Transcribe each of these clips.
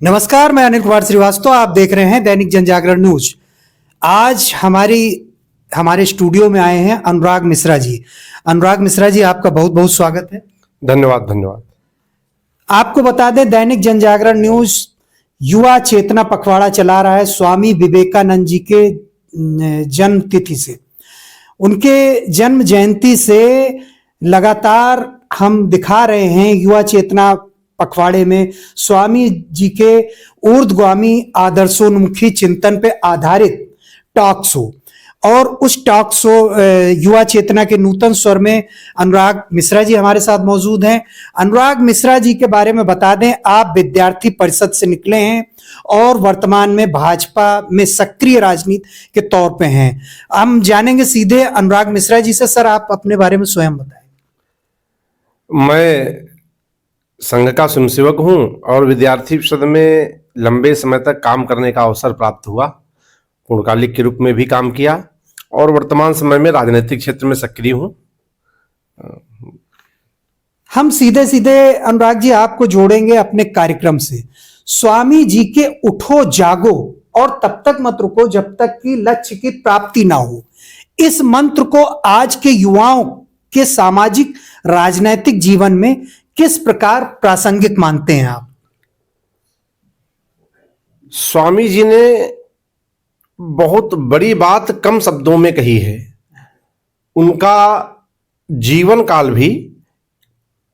नमस्कार, मैं अनिल कुमार श्रीवास्तव। आप देख रहे हैं दैनिक जनजागरण न्यूज। आज हमारे स्टूडियो में आए हैं अनुराग मिश्रा जी। अनुराग मिश्रा जी, आपका बहुत बहुत स्वागत है। धन्यवाद धन्यवाद। आपको बता दें, दैनिक जनजागरण न्यूज युवा चेतना पखवाड़ा चला रहा है स्वामी विवेकानंद जी के जन्म तिथि से। उनके जन्म जयंती से लगातार हम दिखा रहे हैं युवा चेतना पखवाड़े में स्वामी जी के ऊर्ध्वगामी आदर्शोन्मुखी चिंतन पे आधारित टॉक शो। और उस टॉक शो युवा चेतना के नूतन स्वर में अनुराग मिश्रा जी हमारे साथ मौजूद हैं। अनुराग मिश्रा जी के बारे में बता दें, आप विद्यार्थी परिषद से निकले हैं और वर्तमान में भाजपा में सक्रिय राजनीति के तौर पे हैं। हम जानेंगे सीधे अनुराग मिश्रा जी से। सर, आप अपने बारे में स्वयं बताएं। मैं संघ का स्वयंसेवक हूं और विद्यार्थी परिषद में लंबे समय तक काम करने का अवसर प्राप्त हुआ। पूर्णकालिक के रूप में भी काम किया और वर्तमान समय में राजनीतिक क्षेत्र में सक्रिय हूं। हम सीधे सीधे अनुराग जी आपको जोड़ेंगे अपने कार्यक्रम से। स्वामी जी के उठो जागो और तब तक मत रुको जब तक कि लक्ष्य की प्राप्ति ना हो, इस मंत्र को आज के युवाओं के सामाजिक राजनैतिक जीवन में किस प्रकार प्रासंगिक मानते हैं आप? स्वामी जी ने बहुत बड़ी बात कम शब्दों में कही है। उनका जीवन काल भी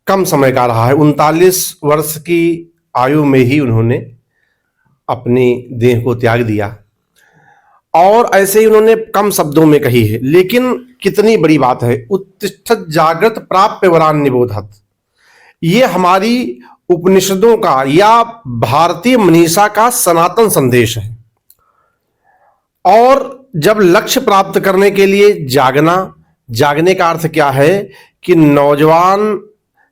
कम समय का रहा है। 39 वर्ष की आयु में ही उन्होंने अपनी देह को त्याग दिया और ऐसे ही उन्होंने कम शब्दों में कही है, लेकिन कितनी बड़ी बात है। उत्तिष्ठत जागृत प्राप्य वरान निबोधत, ये हमारी उपनिषदों का या भारतीय मनीषा का सनातन संदेश है। और जब लक्ष्य प्राप्त करने के लिए जागने का अर्थ क्या है कि नौजवान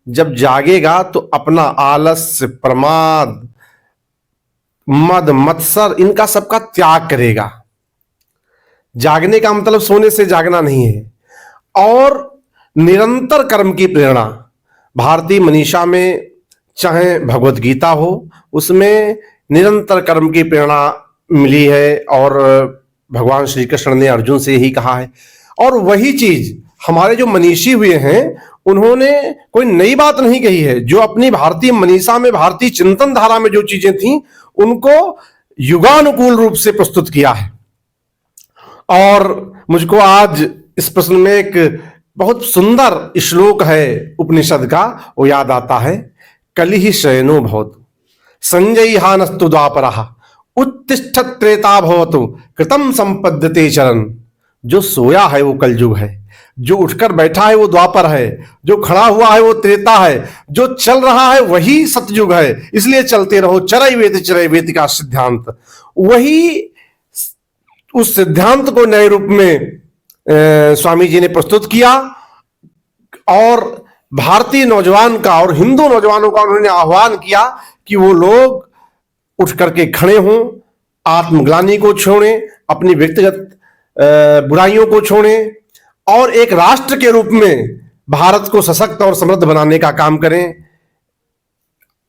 जब जागेगा तो अपना आलस्य, प्रमाद, मद, मत्सर, इनका सबका त्याग करेगा। जागने का मतलब सोने से जागना नहीं है। और निरंतर कर्म की प्रेरणा, भारतीय मनीषा में चाहे भगवत गीता हो, उसमें निरंतर कर्म की प्रेरणा मिली है और भगवान श्री कृष्ण ने अर्जुन से यही कहा है। और वही चीज हमारे जो मनीषी हुए हैं उन्होंने कोई नई बात नहीं कही है। जो अपनी भारतीय मनीषा में, भारतीय चिंतन धारा में जो चीजें थी उनको युगानुकूल रूप से प्रस्तुत किया है। और मुझको आज इस प्रश्न में एक बहुत सुंदर श्लोक है उपनिषद का, वो याद आता है। कलिहि शयनो भवतु संजयहानस्तु द्वापरः उत्तिष्ठत त्रेता भवतु कृतं संपद्यते चरण। जो सोया है वो कलयुग है, जो उठकर बैठा है वो द्वापर है, जो खड़ा हुआ है वो त्रेता है, जो चल रहा है वही सतयुग है। इसलिए चलते रहो चरय वेति का सिद्धांत, वही उस सिद्धांत को नए रूप में स्वामी जी ने प्रस्तुत किया। और भारतीय नौजवान का और हिंदू नौजवानों का उन्होंने आह्वान किया कि वो लोग उठ करके खड़े हों, आत्मग्लानि को छोड़ें, अपनी व्यक्तिगत बुराइयों को छोड़ें और एक राष्ट्र के रूप में भारत को सशक्त और समृद्ध बनाने का काम करें।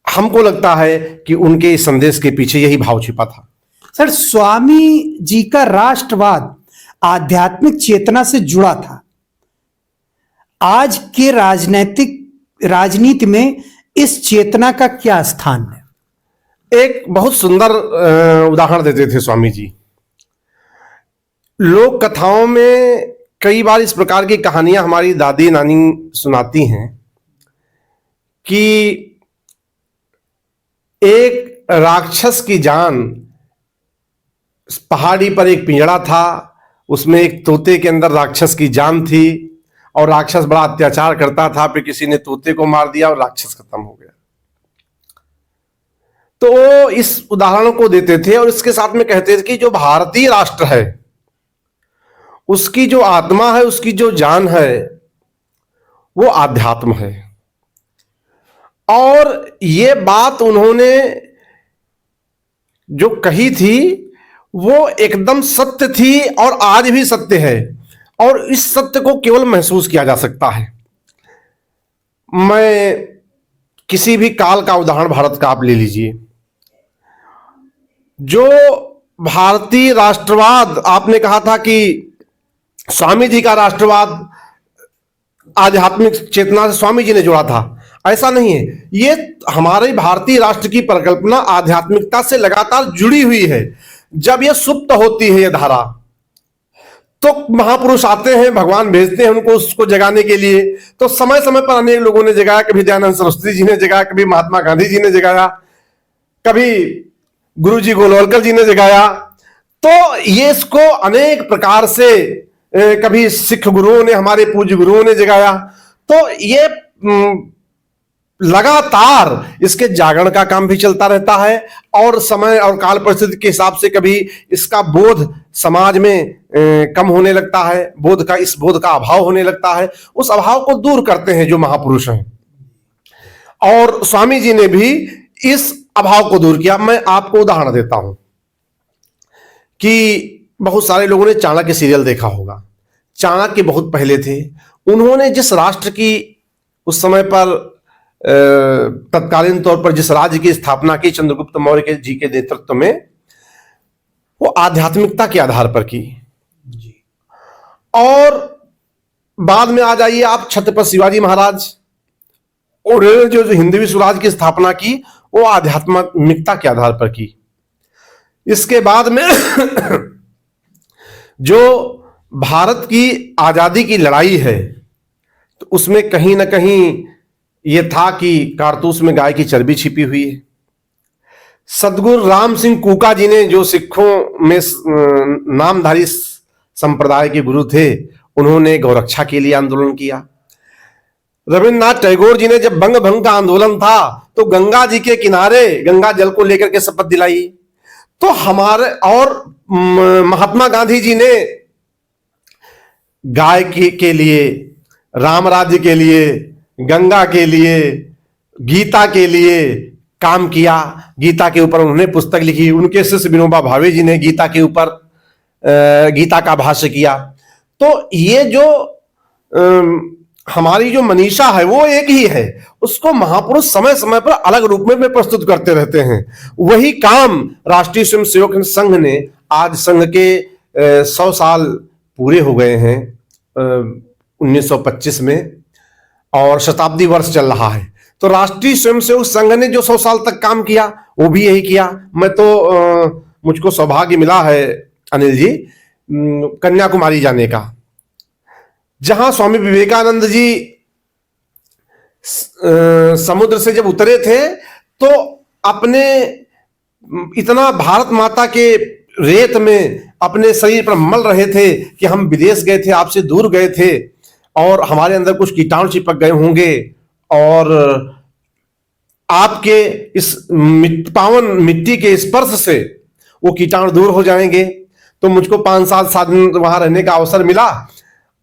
हमको लगता है कि उनके इस संदेश के पीछे यही भाव छिपा था। सर, स्वामी जी का राष्ट्रवाद आध्यात्मिक चेतना से जुड़ा था। आज के राजनीति में इस चेतना का क्या स्थान है? एक बहुत सुंदर उदाहरण देते थे स्वामी जी। लोक कथाओं में कई बार इस प्रकार की कहानियां हमारी दादी नानी सुनाती हैं कि एक राक्षस की जान, पहाड़ी पर एक पिंजड़ा था, उसमें एक तोते के अंदर राक्षस की जान थी और राक्षस बड़ा अत्याचार करता था। फिर किसी ने तोते को मार दिया और राक्षस खत्म हो गया। तो इस उदाहरण को देते थे और इसके साथ में कहते थे कि जो भारतीय राष्ट्र है उसकी जो आत्मा है, उसकी जो जान है, वो आध्यात्म है। और ये बात उन्होंने जो कही थी वो एकदम सत्य थी और आज भी सत्य है। और इस सत्य को केवल महसूस किया जा सकता है। मैं किसी भी काल का उदाहरण भारत का आप ले लीजिए, जो भारतीय राष्ट्रवाद, आपने कहा था कि स्वामी जी का राष्ट्रवाद आध्यात्मिक चेतना से स्वामी जी ने जोड़ा था, ऐसा नहीं है। ये हमारे भारतीय राष्ट्र की परिकल्पना आध्यात्मिकता से लगातार जुड़ी हुई है। जब ये सुप्त होती है ये धारा, तो महापुरुष आते हैं, भगवान भेजते हैं उनको उसको जगाने के लिए। तो समय समय पर अनेक लोगों ने जगाया, कभी दयानंद सरस्वती जी ने जगाया, कभी महात्मा गांधी जी ने जगाया, कभी गुरु जी गोलवलकर जी ने जगाया। तो ये इसको अनेक प्रकार से, कभी सिख गुरुओं ने, हमारे पूज्य गुरुओं ने जगाया। तो ये लगातार इसके जागरण का काम भी चलता रहता है, और समय और काल परिस्थिति के हिसाब से कभी इसका बोध समाज में कम होने लगता है, इस बोध का अभाव होने लगता है। उस अभाव को दूर करते हैं जो महापुरुष हैं, और स्वामी जी ने भी इस अभाव को दूर किया। मैं आपको उदाहरण देता हूं कि बहुत सारे लोगों ने चाणक्य सीरियल देखा होगा। चाणक्य बहुत पहले थे, उन्होंने जिस राष्ट्र की उस समय पर तत्कालीन तौर पर जिस राज्य की स्थापना की चंद्रगुप्त मौर्य जी के नेतृत्व में, वो आध्यात्मिकता के आधार पर की। और बाद में आ जाइए आप छत्रपति शिवाजी महाराज, और जो हिंदवी स्वराज की स्थापना की वो आध्यात्मिकता के आधार पर की। इसके बाद में जो भारत की आजादी की लड़ाई है, तो उसमें कहीं ना कहीं ये था कि कारतूस में गाय की चर्बी छिपी हुई है। सदगुरु राम सिंह कूका जी ने, जो सिखों में नामधारी संप्रदाय के गुरु थे, उन्होंने गौरक्षा के लिए आंदोलन किया। रविन्द्रनाथ टैगोर जी ने जब बंग भंग का आंदोलन था, तो गंगा जी के किनारे गंगा जल को लेकर के शपथ दिलाई। तो हमारे, और महात्मा गांधी जी ने गाय के लिए, राम राज्य के लिए, गंगा के लिए, गीता के लिए काम किया। गीता के ऊपर उन्होंने पुस्तक लिखी। उनके शिष्य विनोबा भावे जी ने गीता के ऊपर गीता का भाष्य किया। तो ये जो हमारी जो मनीषा है वो एक ही है, उसको महापुरुष समय समय पर अलग रूप में प्रस्तुत करते रहते हैं। वही काम राष्ट्रीय स्वयंसेवक संघ ने, आज संघ के 100 साल पूरे हो गए हैं 1925 में, और शताब्दी वर्ष चल रहा है। तो राष्ट्रीय स्वयंसेवक संघ ने जो 100 साल तक काम किया, वो भी यही किया। मैं तो मुझको सौभाग्य मिला है अनिल जी, कन्याकुमारी जाने का, जहां स्वामी विवेकानंद जी समुद्र से जब उतरे थे, तो अपने इतना भारत माता के रेत में अपने शरीर पर मल रहे थे कि हम विदेश गए थे, आपसे दूर गए थे, और हमारे अंदर कुछ कीटाणु चिपक गए होंगे, और आपके इस पावन मिट्टी के स्पर्श से वो कीटाणु दूर हो जाएंगे। तो मुझको 5-7 दिन वहां रहने का अवसर मिला,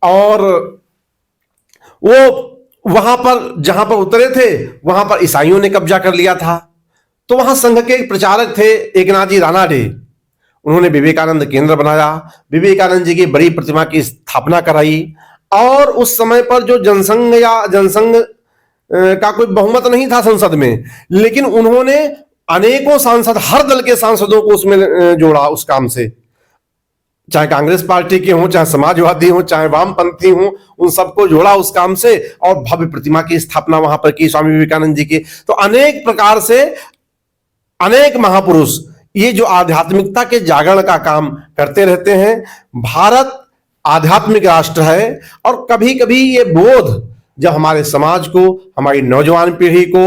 और वो वहां पर जहां पर उतरे थे, वहां पर ईसाइयों ने कब्जा कर लिया था। तो वहां संघ के एक प्रचारक थे, एकनाथ जी रानाडे, उन्होंने विवेकानंद केंद्र बनाया, विवेकानंद जी की बड़ी प्रतिमा की स्थापना कराई। और उस समय पर जो जनसंघ का कोई बहुमत नहीं था संसद में, लेकिन उन्होंने अनेकों सांसद, हर दल के सांसदों को उसमें जोड़ा उस काम से, चाहे कांग्रेस पार्टी के हों, चाहे समाजवादी हों, चाहे वामपंथी हों, उन सबको जोड़ा उस काम से, और भव्य प्रतिमा की स्थापना वहां पर की स्वामी विवेकानंद जी की। तो अनेक प्रकार से अनेक महापुरुष ये जो आध्यात्मिकता के जागरण का काम करते रहते हैं। भारत आध्यात्मिक राष्ट्र है, और कभी कभी ये बोध जब हमारे समाज को, हमारी नौजवान पीढ़ी को,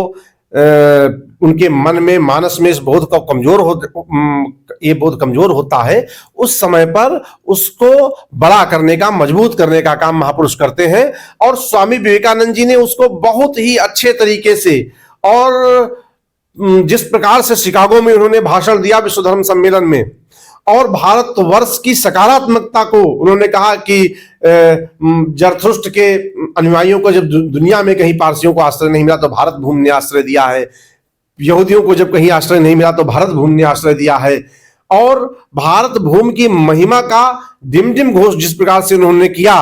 उनके मन में, मानस में इस बोध का ये बोध कमजोर होता है, उस समय पर उसको बड़ा करने का, मजबूत करने का काम महापुरुष करते हैं। और स्वामी विवेकानंद जी ने उसको बहुत ही अच्छे तरीके से, और जिस प्रकार से शिकागो में उन्होंने भाषण दिया विश्व धर्म सम्मेलन में, और भारतवर्ष की सकारात्मकता को उन्होंने कहा कि जरथुस्ट्र के अनुयायियों को जब दुनिया में कहीं पारसियों को आश्रय नहीं मिला तो भारत भूमि ने आश्रय दिया है, यहूदियों को जब कहीं आश्रय नहीं मिला तो भारत भूमि ने आश्रय दिया है। और भारत भूमि की महिमा का डिम डिम घोष जिस प्रकार से उन्होंने किया,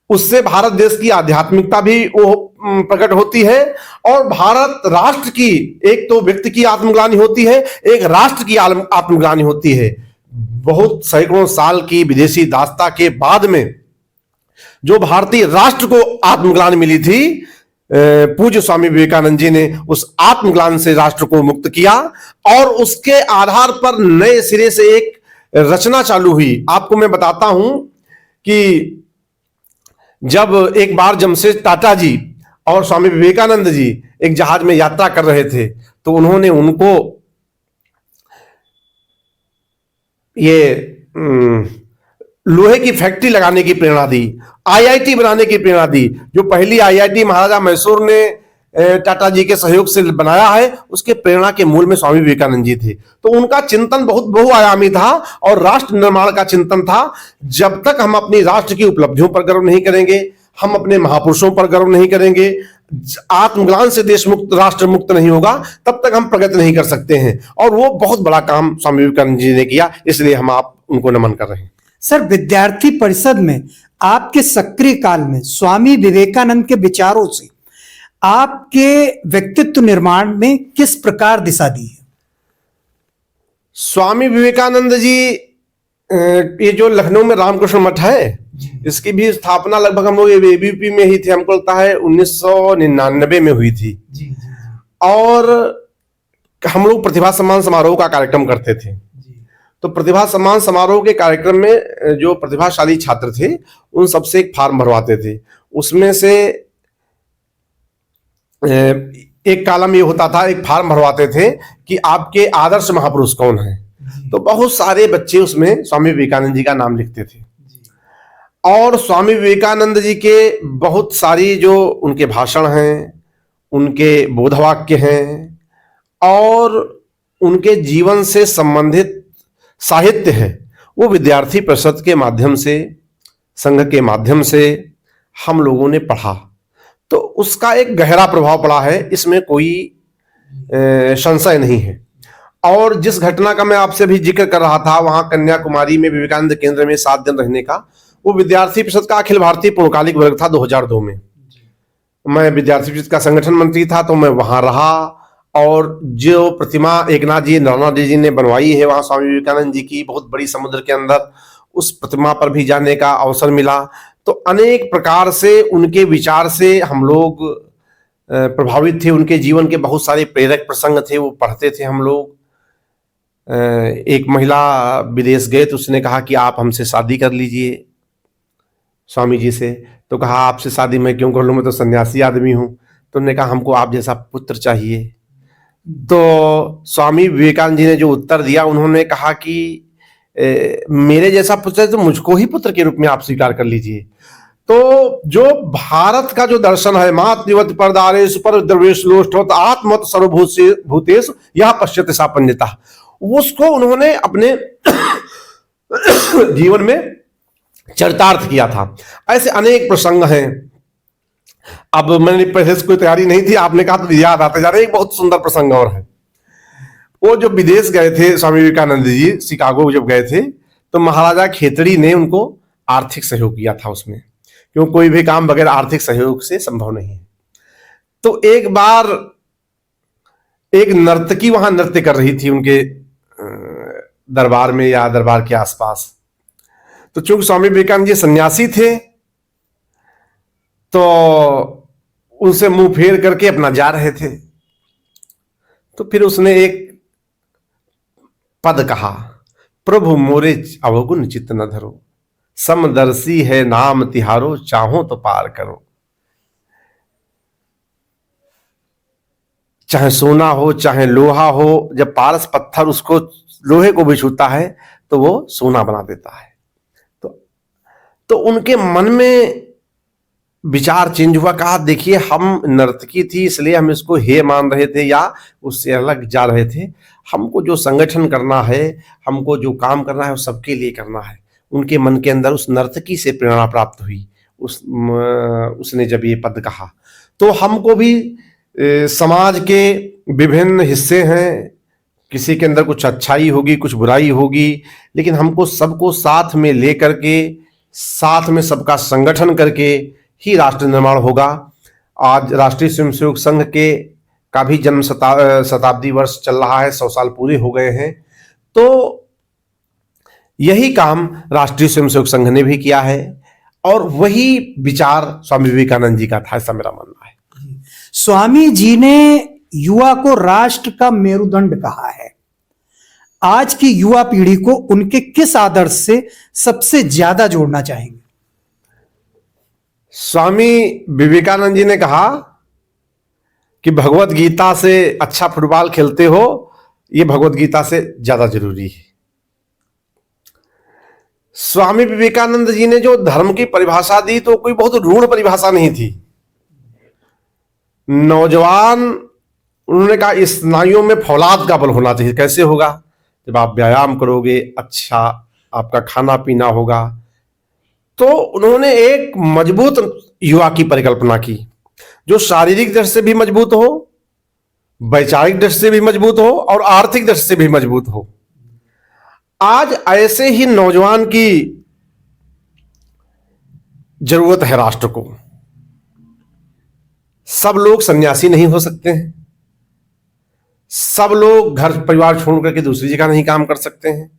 उससे भारत देश की आध्यात्मिकता भी वो प्रकट होती है, और भारत राष्ट्र की, एक तो व्यक्ति की आत्मग्लानि होती है, एक राष्ट्र की आत्मग्लानि होती है। बहुत सैकड़ों साल की विदेशी दासता के बाद में जो भारतीय राष्ट्र को आत्मग्लानि मिली थी, पूज्य स्वामी विवेकानंद जी ने उस आत्मग्लानि से राष्ट्र को मुक्त किया, और उसके आधार पर नए सिरे से एक रचना चालू हुई। आपको मैं बताता हूं कि जब एक बार जमशेद टाटा जी और स्वामी विवेकानंद जी एक जहाज में यात्रा कर रहे थे, तो उन्होंने उनको ये लोहे की फैक्ट्री लगाने की प्रेरणा दी, आईआईटी बनाने की प्रेरणा दी। जो पहली आईआईटी महाराजा मैसूर ने टाटा जी के सहयोग से बनाया है, उसके प्रेरणा के मूल में स्वामी विवेकानंद जी थे। तो उनका चिंतन बहुत बहुआयामी था और राष्ट्र निर्माण का चिंतन था। जब तक हम अपनी राष्ट्र की उपलब्धियों पर गर्व नहीं करेंगे, हम अपने महापुरुषों पर गर्व नहीं करेंगे, आत्मग्लानि से देश मुक्त, राष्ट्र मुक्त नहीं होगा, तब तक हम प्रगति नहीं कर सकते हैं। और वो बहुत बड़ा काम स्वामी विवेकानंद जी ने किया, इसलिए हम उनको नमन कर रहे हैं। सर, विद्यार्थी परिषद में आपके सक्रिय काल में स्वामी विवेकानंद के विचारों से आपके व्यक्तित्व निर्माण में किस प्रकार दिशा दी है? स्वामी विवेकानंद जी, ये जो लखनऊ में रामकृष्ण मठ है, इसकी भी स्थापना लगभग हम लोग एबीवीपी में ही थे, हमको लगता है 1999 में हुई थी। और हम लोग प्रतिभा सम्मान समारोह का कार्यक्रम करते थे। तो प्रतिभा सम्मान समारोह के कार्यक्रम में जो प्रतिभाशाली छात्र थे, उन सबसे एक फॉर्म भरवाते थे। उसमें से एक कॉलम ये होता था, एक फॉर्म भरवाते थे कि आपके आदर्श महापुरुष कौन है। तो बहुत सारे बच्चे उसमें स्वामी विवेकानंद जी का नाम लिखते थे, और स्वामी विवेकानंद जी के बहुत सारी जो उनके भाषण हैं, उनके बोधवाक्य हैं, और उनके जीवन से संबंधित साहित्य है, वो विद्यार्थी परिषद के माध्यम से, संघ के माध्यम से हम लोगों ने पढ़ा। तो उसका एक गहरा प्रभाव पड़ा है, इसमें कोई संशय नहीं है। और जिस घटना का मैं आपसे भी जिक्र कर रहा था, वहां कन्याकुमारी में विवेकानंद केंद्र में 7 दिन रहने का, वो विद्यार्थी परिषद का अखिल भारतीय पूर्णकालिक वर्ग था 2002 में। मैं विद्यार्थी परिषद का संगठन मंत्री था, तो मैं वहां रहा, और जो प्रतिमा एकनाथ जी नरनाथ जी ने बनवाई है वहां स्वामी विवेकानंद जी की, बहुत बड़ी समुद्र के अंदर, उस प्रतिमा पर भी जाने का अवसर मिला। तो अनेक प्रकार से उनके विचार से हम लोग प्रभावित थे। उनके जीवन के बहुत सारे प्रेरक प्रसंग थे, वो पढ़ते थे हम लोग। एक महिला विदेश गए तो उसने कहा कि आप हमसे शादी कर लीजिए स्वामी जी से। तो कहा आपसे शादी मैं क्यों कर लूं, मैं तो सन्यासी आदमी हूं। तो उन्होंने कहा हमको आप जैसा पुत्र चाहिए। तो स्वामी विवेकानंद जी ने जो उत्तर दिया, उन्होंने कहा कि मेरे जैसा पुत्र है तो मुझको ही पुत्र के रूप में आप स्वीकार कर लीजिए। तो जो भारत का जो दर्शन है, मातृवत परदारेश पर द्रवेश लोष्ठोत आत्मत सर्वभूतेषु यह पश्यति सा पंडिता, उसको उन्होंने अपने जीवन में चरितार्थ किया था। ऐसे अनेक प्रसंग हैं। अब मैंने पहले से कोई तैयारी नहीं थी, आपने कहा तो याद आते जा रहे। एक बहुत सुंदर प्रसंग और है। वो जो विदेश गए थे स्वामी विवेकानंद जी, शिकागो जब गए थे, तो महाराजा खेतड़ी ने उनको आर्थिक सहयोग किया था उसमें, क्यों कोई भी काम बगैर आर्थिक सहयोग से संभव नहीं है। तो एक बार एक नर्तकी वहां नृत्य कर रही थी उनके दरबार में या दरबार के आसपास। तो चूंकि स्वामी विवेकानंद जी सन्यासी थे, तो उनसे मुंह फेर करके अपना जा रहे थे। तो फिर उसने एक पद कहा, प्रभु मोरे अवगुण चित्त न धरो, समदर्शी है नाम तिहारो, चाहो तो पार करो। चाहे सोना हो चाहे लोहा हो, जब पारस पत्थर उसको लोहे को भी छूता है तो वो सोना बना देता है। तो उनके मन में विचार चेंज हुआ। कहा देखिए, हम नर्तकी थी इसलिए हम इसको हे मान रहे थे या उससे अलग जा रहे थे। हमको जो संगठन करना है, हमको जो काम करना है, वो सबके लिए करना है। उनके मन के अंदर उस नर्तकी से प्रेरणा प्राप्त हुई। उसने जब ये पद कहा, तो हमको भी समाज के विभिन्न हिस्से हैं, किसी के अंदर कुछ अच्छाई होगी कुछ बुराई होगी, लेकिन हमको सबको साथ में लेकर के साथ में सबका संगठन करके ही राष्ट्र निर्माण होगा। आज राष्ट्रीय स्वयंसेवक संघ के का भी जन्म शताब्दी वर्ष चल रहा है, 100 साल पूरे हो गए हैं। तो यही काम राष्ट्रीय स्वयंसेवक संघ ने भी किया है और वही विचार स्वामी विवेकानंद जी का था, ऐसा मेरा मानना है। स्वामी जी ने युवा को राष्ट्र का मेरुदंड कहा है। आज की युवा पीढ़ी को उनके किस आदर्श से सबसे ज्यादा जोड़ना चाहेंगे? स्वामी विवेकानंद जी ने कहा कि भगवत गीता से अच्छा फुटबॉल खेलते हो, यह भगवत गीता से ज्यादा जरूरी है। स्वामी विवेकानंद जी ने जो धर्म की परिभाषा दी तो कोई बहुत रूढ़ परिभाषा नहीं थी। नौजवान, उन्होंने कहा स्नायुओं में फौलाद का बल होना चाहिए। कैसे होगा? जब आप व्यायाम करोगे, अच्छा आपका खाना पीना होगा। तो उन्होंने एक मजबूत युवा की परिकल्पना की, जो शारीरिक दृष्टि से भी मजबूत हो, वैचारिक दृष्टि से भी मजबूत हो और आर्थिक दृष्टि से भी मजबूत हो। आज ऐसे ही नौजवान की जरूरत है राष्ट्र को। सब लोग सन्यासी नहीं हो सकते हैं, सब लोग घर परिवार छोड़ करके दूसरी जगह नहीं काम कर सकते हैं।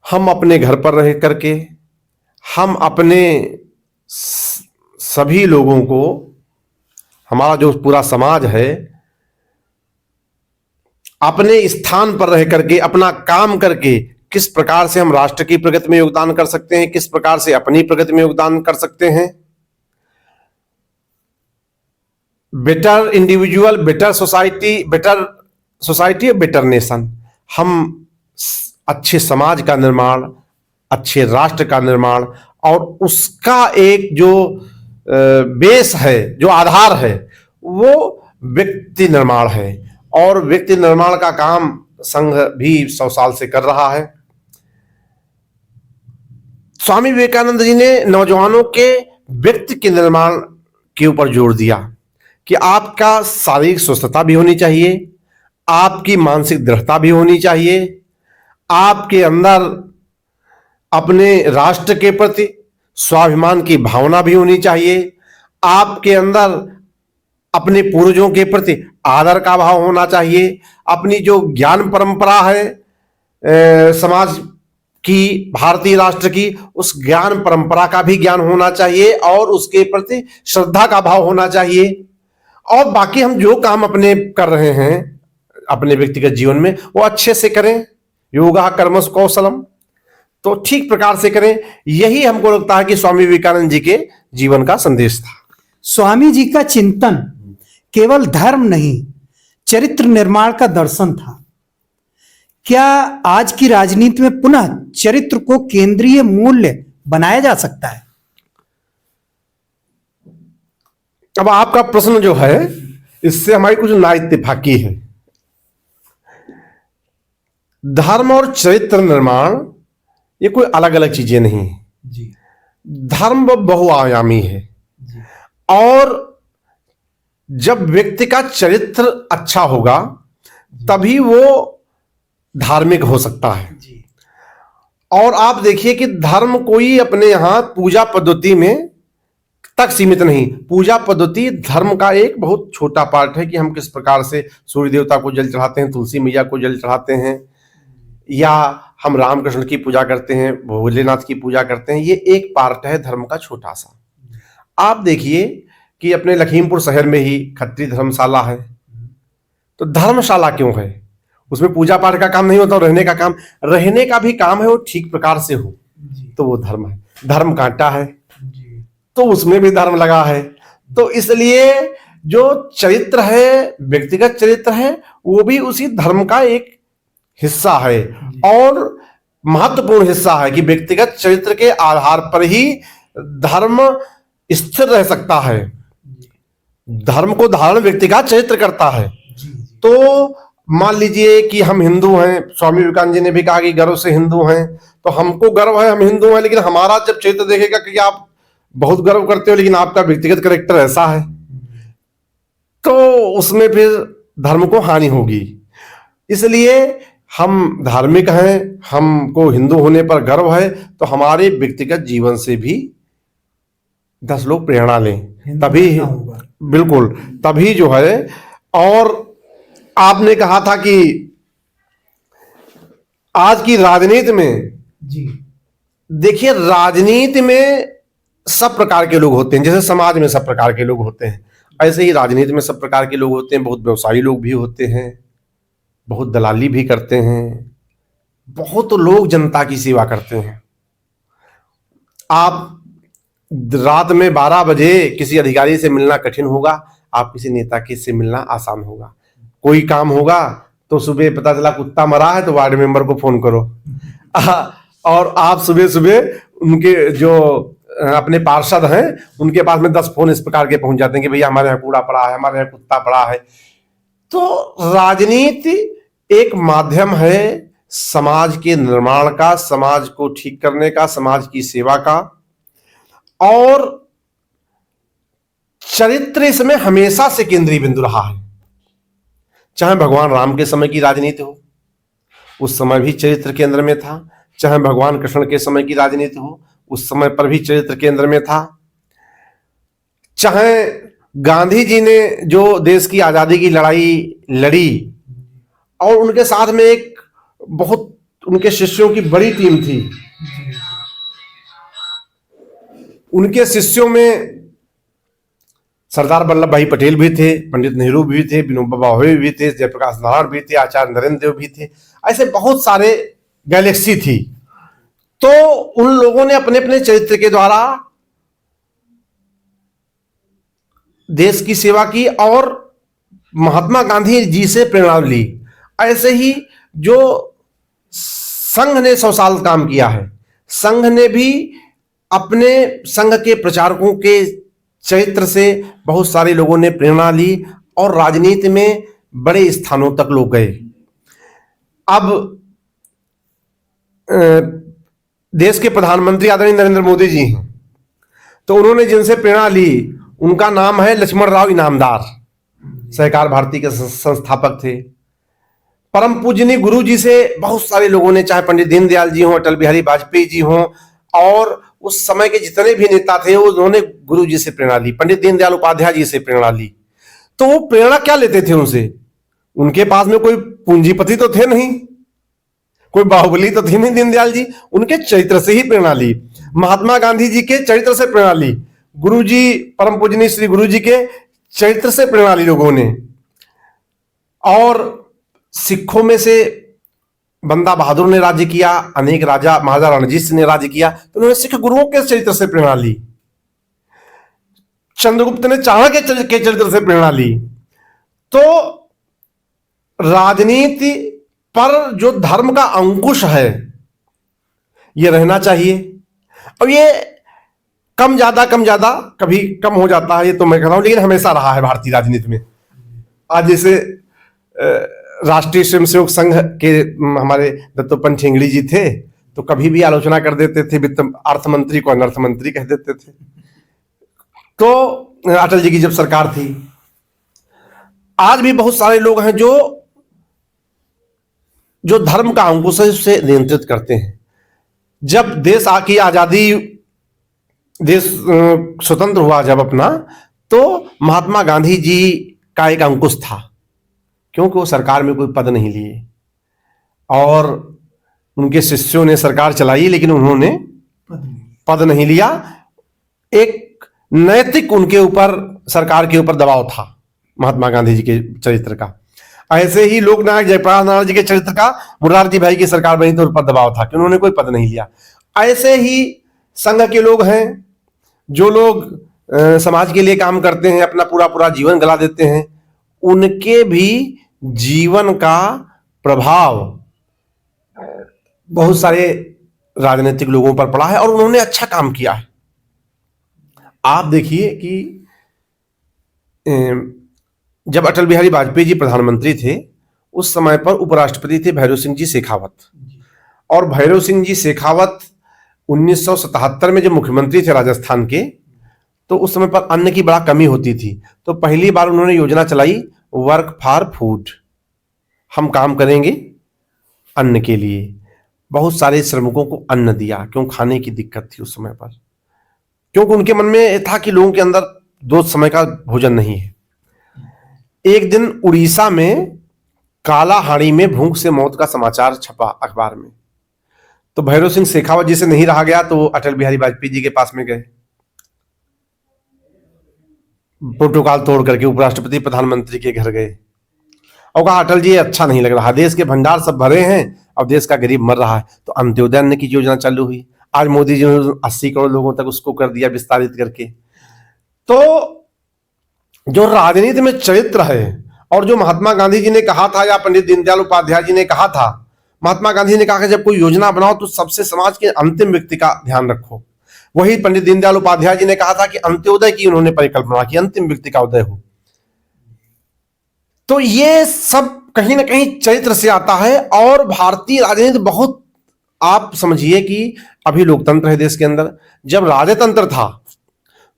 हम अपने घर पर रह करके हम अपने सभी लोगों को, हमारा जो पूरा समाज है, अपने स्थान पर रह करके अपना काम करके किस प्रकार से हम राष्ट्र की प्रगति में योगदान कर सकते हैं, किस प्रकार से अपनी प्रगति में योगदान कर सकते हैं। Better individual, better society, better nation. हम अच्छे समाज का निर्माण, अच्छे राष्ट्र का निर्माण और उसका एक जो बेस है, जो आधार है, वो व्यक्ति निर्माण है। और व्यक्ति निर्माण का काम संघ भी 100 साल से कर रहा है। स्वामी विवेकानंद जी ने नौजवानों के व्यक्ति के निर्माण के ऊपर जोर दिया कि आपका शारीरिक स्वस्थता भी होनी चाहिए, आपकी मानसिक दृढ़ता भी होनी चाहिए, आपके अंदर अपने राष्ट्र के प्रति स्वाभिमान की भावना भी होनी चाहिए, आपके अंदर अपने पूर्वजों के प्रति आदर का भाव होना चाहिए, अपनी जो ज्ञान परंपरा है समाज की, भारतीय राष्ट्र की, उस ज्ञान परंपरा का भी ज्ञान होना चाहिए और उसके प्रति श्रद्धा का भाव होना चाहिए। और बाकी हम जो काम अपने कर रहे हैं अपने व्यक्तिगत जीवन में, वो अच्छे से करें। योगा कर्मस कौशलम, तो ठीक प्रकार से करें। यही हमको लगता है कि स्वामी विवेकानंद जी के जीवन का संदेश था। स्वामी जी का चिंतन केवल धर्म नहीं, चरित्र निर्माण का दर्शन था। क्या आज की राजनीति में पुनः चरित्र को केंद्रीय मूल्य बनाया जा सकता है? अब आपका प्रश्न जो है, इससे हमारी कुछ नाइत्तेफाकी है। धर्म और चरित्र निर्माण ये कोई अलग अलग चीजें नहीं है जी। धर्म बहुआयामी है और जब व्यक्ति का चरित्र अच्छा होगा तभी वो धार्मिक हो सकता है जी। और आप देखिए कि धर्म कोई अपने यहां पूजा पद्धति में तक सीमित नहीं। पूजा पद्धति धर्म का एक बहुत छोटा पार्ट है कि हम किस प्रकार से सूर्य देवता को जल चढ़ाते हैं, तुलसी मैया को जल चढ़ाते हैं, या हम रामकृष्ण की पूजा करते हैं, भोलेनाथ की पूजा करते हैं। ये एक पार्ट है धर्म का छोटा सा। आप देखिए कि अपने लखीमपुर शहर में ही खत्री धर्मशाला है, तो धर्मशाला क्यों है? उसमें पूजा पाठ का काम नहीं होता, रहने का काम, रहने का भी काम है, वो ठीक प्रकार से हो तो वो धर्म है। धर्म कांटा है तो उसमें भी धर्म लगा है। तो इसलिए जो चरित्र है, व्यक्तिगत चरित्र है, वो भी उसी धर्म का एक हिस्सा है और महत्वपूर्ण हिस्सा है कि व्यक्तिगत चरित्र के आधार पर ही धर्म स्थिर रह सकता है। धर्म को धारण व्यक्ति का चरित्र करता है। तो मान लीजिए कि हम हिंदू हैं, स्वामी विवेकानंद जी ने भी कहा कि गर्व से हिंदू हैं, तो हमको गर्व है, हम हिंदू हैं, लेकिन हमारा जब चरित्र देखेगा कि आप बहुत गर्व करते हो लेकिन आपका व्यक्तिगत कैरेक्टर ऐसा है, तो उसमें फिर धर्म को हानि होगी। इसलिए हम धार्मिक हैं, हमको हिंदू होने पर गर्व है, तो हमारे व्यक्तिगत जीवन से भी 10 लोग प्रेरणा लें, तभी बिल्कुल, तभी जो है। और आपने कहा था कि आज की राजनीति में, जी देखिए राजनीति में सब प्रकार के लोग होते हैं, जैसे समाज में सब प्रकार के लोग होते हैं, ऐसे ही राजनीति में सब प्रकार के लोग होते हैं। बहुत व्यवसायी लोग भी होते हैं, बहुत दलाली भी करते हैं, बहुत लोग जनता की सेवा करते हैं। आप रात में 12 बजे किसी अधिकारी से मिलना कठिन होगा, आप किसी नेता के से मिलना आसान होगा। कोई काम होगा तो सुबह पता चला कुत्ता मरा है तो वार्ड मेंबर को फोन करो, और आप सुबह सुबह उनके जो अपने पार्षद हैं उनके पास में 10 फोन इस प्रकार के पहुंच जाते हैं कि भैया हमारे यहाँ कूड़ा पड़ा है, हमारे यहाँ कुत्ता पड़ा है। तो राजनीति एक माध्यम है समाज के निर्माण का, समाज को ठीक करने का, समाज की सेवा का, और चरित्र इसमें हमेशा से केंद्रीय बिंदु रहा है। चाहे भगवान राम के समय की राजनीति हो, उस समय भी चरित्र केंद्र में था, चाहे भगवान कृष्ण के समय की राजनीति हो, उस समय पर भी चरित्र केंद्र में था, चाहे गांधी जी ने जो देश की आजादी की लड़ाई लड़ी और उनके साथ में एक बहुत उनके शिष्यों की बड़ी टीम थी, उनके शिष्यों में सरदार वल्लभ भाई पटेल भी थे, पंडित नेहरू भी थे, विनोबा भावे भी थे, जयप्रकाश नारायण भी थे, आचार्य नरेंद्र देव भी थे, ऐसे बहुत सारे गैलेक्सी थी। तो उन लोगों ने अपने अपने चरित्र के द्वारा देश की सेवा की और महात्मा गांधी जी से प्रेरणा ली। ऐसे ही जो संघ ने 100 साल काम किया है, संघ ने भी अपने संघ के प्रचारकों के चरित्र से बहुत सारे लोगों ने प्रेरणा ली और राजनीति में बड़े स्थानों तक लोग गए। अब देश के प्रधानमंत्री आदरणीय नरेंद्र मोदी जी हैं, तो उन्होंने जिनसे प्रेरणा ली उनका नाम है लक्ष्मण राव इनामदार, सहकार भारती के संस्थापक थे। परम पूजनीय गुरु जी से बहुत सारे लोगों ने, चाहे पंडित दीनदयाल जी हों, अटल बिहारी वाजपेयी जी हों, और उस समय के जितने भी नेता थे उन्होंने गुरु जी से प्रेरणा ली, पंडित दीनदयाल उपाध्याय जी से प्रेरणा ली। तो वो प्रेरणा क्या लेते थे उनसे? उनके पास में कोई पूंजीपति तो थे नहीं, कोई बाहुबली तो थी नहीं दीनदयाल जी, उनके चरित्र से ही प्रेरणा ली। महात्मा गांधी जी के चरित्र से प्रेरणा ली, गुरु जी परम पूजनीय श्री गुरु जी के चरित्र से प्रेरणा ली लोगों ने। और सिखों में से बंदा बहादुर ने राज्य किया, अनेक राजा महाराजा रणजीत सिंह ने राज्य किया, तो उन्होंने सिख गुरुओं के चरित्र से प्रेरणा ली। चंद्रगुप्त ने चाणक्य के चरित्र से प्रेरणा ली। तो राजनीति पर जो धर्म का अंकुश है ये रहना चाहिए। अब ये कम ज्यादा कभी कम हो जाता है, ये तो मैं कह रहा हूं, लेकिन हमेशा रहा है भारतीय राजनीति में। आज जैसे राष्ट्रीय स्वयंसेवक संघ के हमारे दत्तोपंत ठेंगड़ी जी थे, तो कभी भी आलोचना कर देते थे, वित्त अर्थ मंत्री को अनर्थ मंत्री कह देते थे। तो अटल जी की जब सरकार थी, आज भी बहुत सारे लोग हैं जो धर्म का अंकुश है उससे नियंत्रित करते हैं। जब देश की आजादी, देश स्वतंत्र हुआ जब अपना, तो महात्मा गांधी जी का एक अंकुश था, क्योंकि वो सरकार में कोई पद नहीं लिए और उनके शिष्यों ने सरकार चलाई, लेकिन उन्होंने पद नहीं लिया। एक नैतिक उनके ऊपर, सरकार के ऊपर दबाव था महात्मा गांधी जी के चरित्र का। ऐसे ही लोकनायक जयप्रकाश नारायण जी के चरित्र का मुरारजी भाई की सरकार बनी तो उन पर दबाव था कि उन्होंने कोई पद नहीं लिया। ऐसे ही संघ के लोग हैं जो लोग समाज के लिए काम करते हैं, अपना पूरा जीवन गला देते हैं, उनके भी जीवन का प्रभाव बहुत सारे राजनीतिक लोगों पर पड़ा है और उन्होंने अच्छा काम किया है। आप देखिए कि जब अटल बिहारी वाजपेयी जी प्रधानमंत्री थे, उस समय पर उपराष्ट्रपति थे भैरव सिंह जी शेखावत, और भैरव सिंह जी शेखावत 1977 में जब मुख्यमंत्री थे राजस्थान के, तो उस समय पर अन्न की बड़ा कमी होती थी। तो पहली बार उन्होंने योजना चलाई वर्क फॉर फूड, हम काम करेंगे अन्न के लिए, बहुत सारे श्रमिकों को अन्न दिया। क्यों? खाने की दिक्कत थी उस समय पर, क्योंकि उनके मन में यह था कि लोगों के अंदर 2 समय का भोजन नहीं है। एक दिन उड़ीसा में कालाहांडी में भूख से मौत का समाचार छपा अखबार में, तो भैरव सिंह शेखावत जी से नहीं रहा गया, तो वो अटल बिहारी वाजपेयी जी के पास में गए, प्रोटोकॉल तोड़ करके उपराष्ट्रपति प्रधानमंत्री के घर गए और कहा, अटल जी ये अच्छा नहीं लग रहा, देश के भंडार सब भरे हैं, अब देश का गरीब मर रहा है। तो अंत्योदय अन्न की योजना चालू हुई। आज मोदी जी ने 80 करोड़ लोगों तक उसको कर दिया विस्तारित करके। तो जो राजनीति में चरित्र है, और जो महात्मा गांधी जी ने कहा था या पंडित दीनदयाल उपाध्याय जी ने कहा था, महात्मा गांधी ने कहा कि जब कोई योजना बनाओ तो सबसे समाज के अंतिम व्यक्ति का ध्यान रखो। वही पंडित दीनदयाल उपाध्याय जी ने कहा था कि अंत्योदय की उन्होंने परिकल्पना की, अंतिम व्यक्ति का उदय हो। तो ये सब कहीं ना कहीं चरित्र से आता है। और भारतीय राजनीति बहुत, आप समझिए कि अभी लोकतंत्र है देश के अंदर, जब राजतंत्र था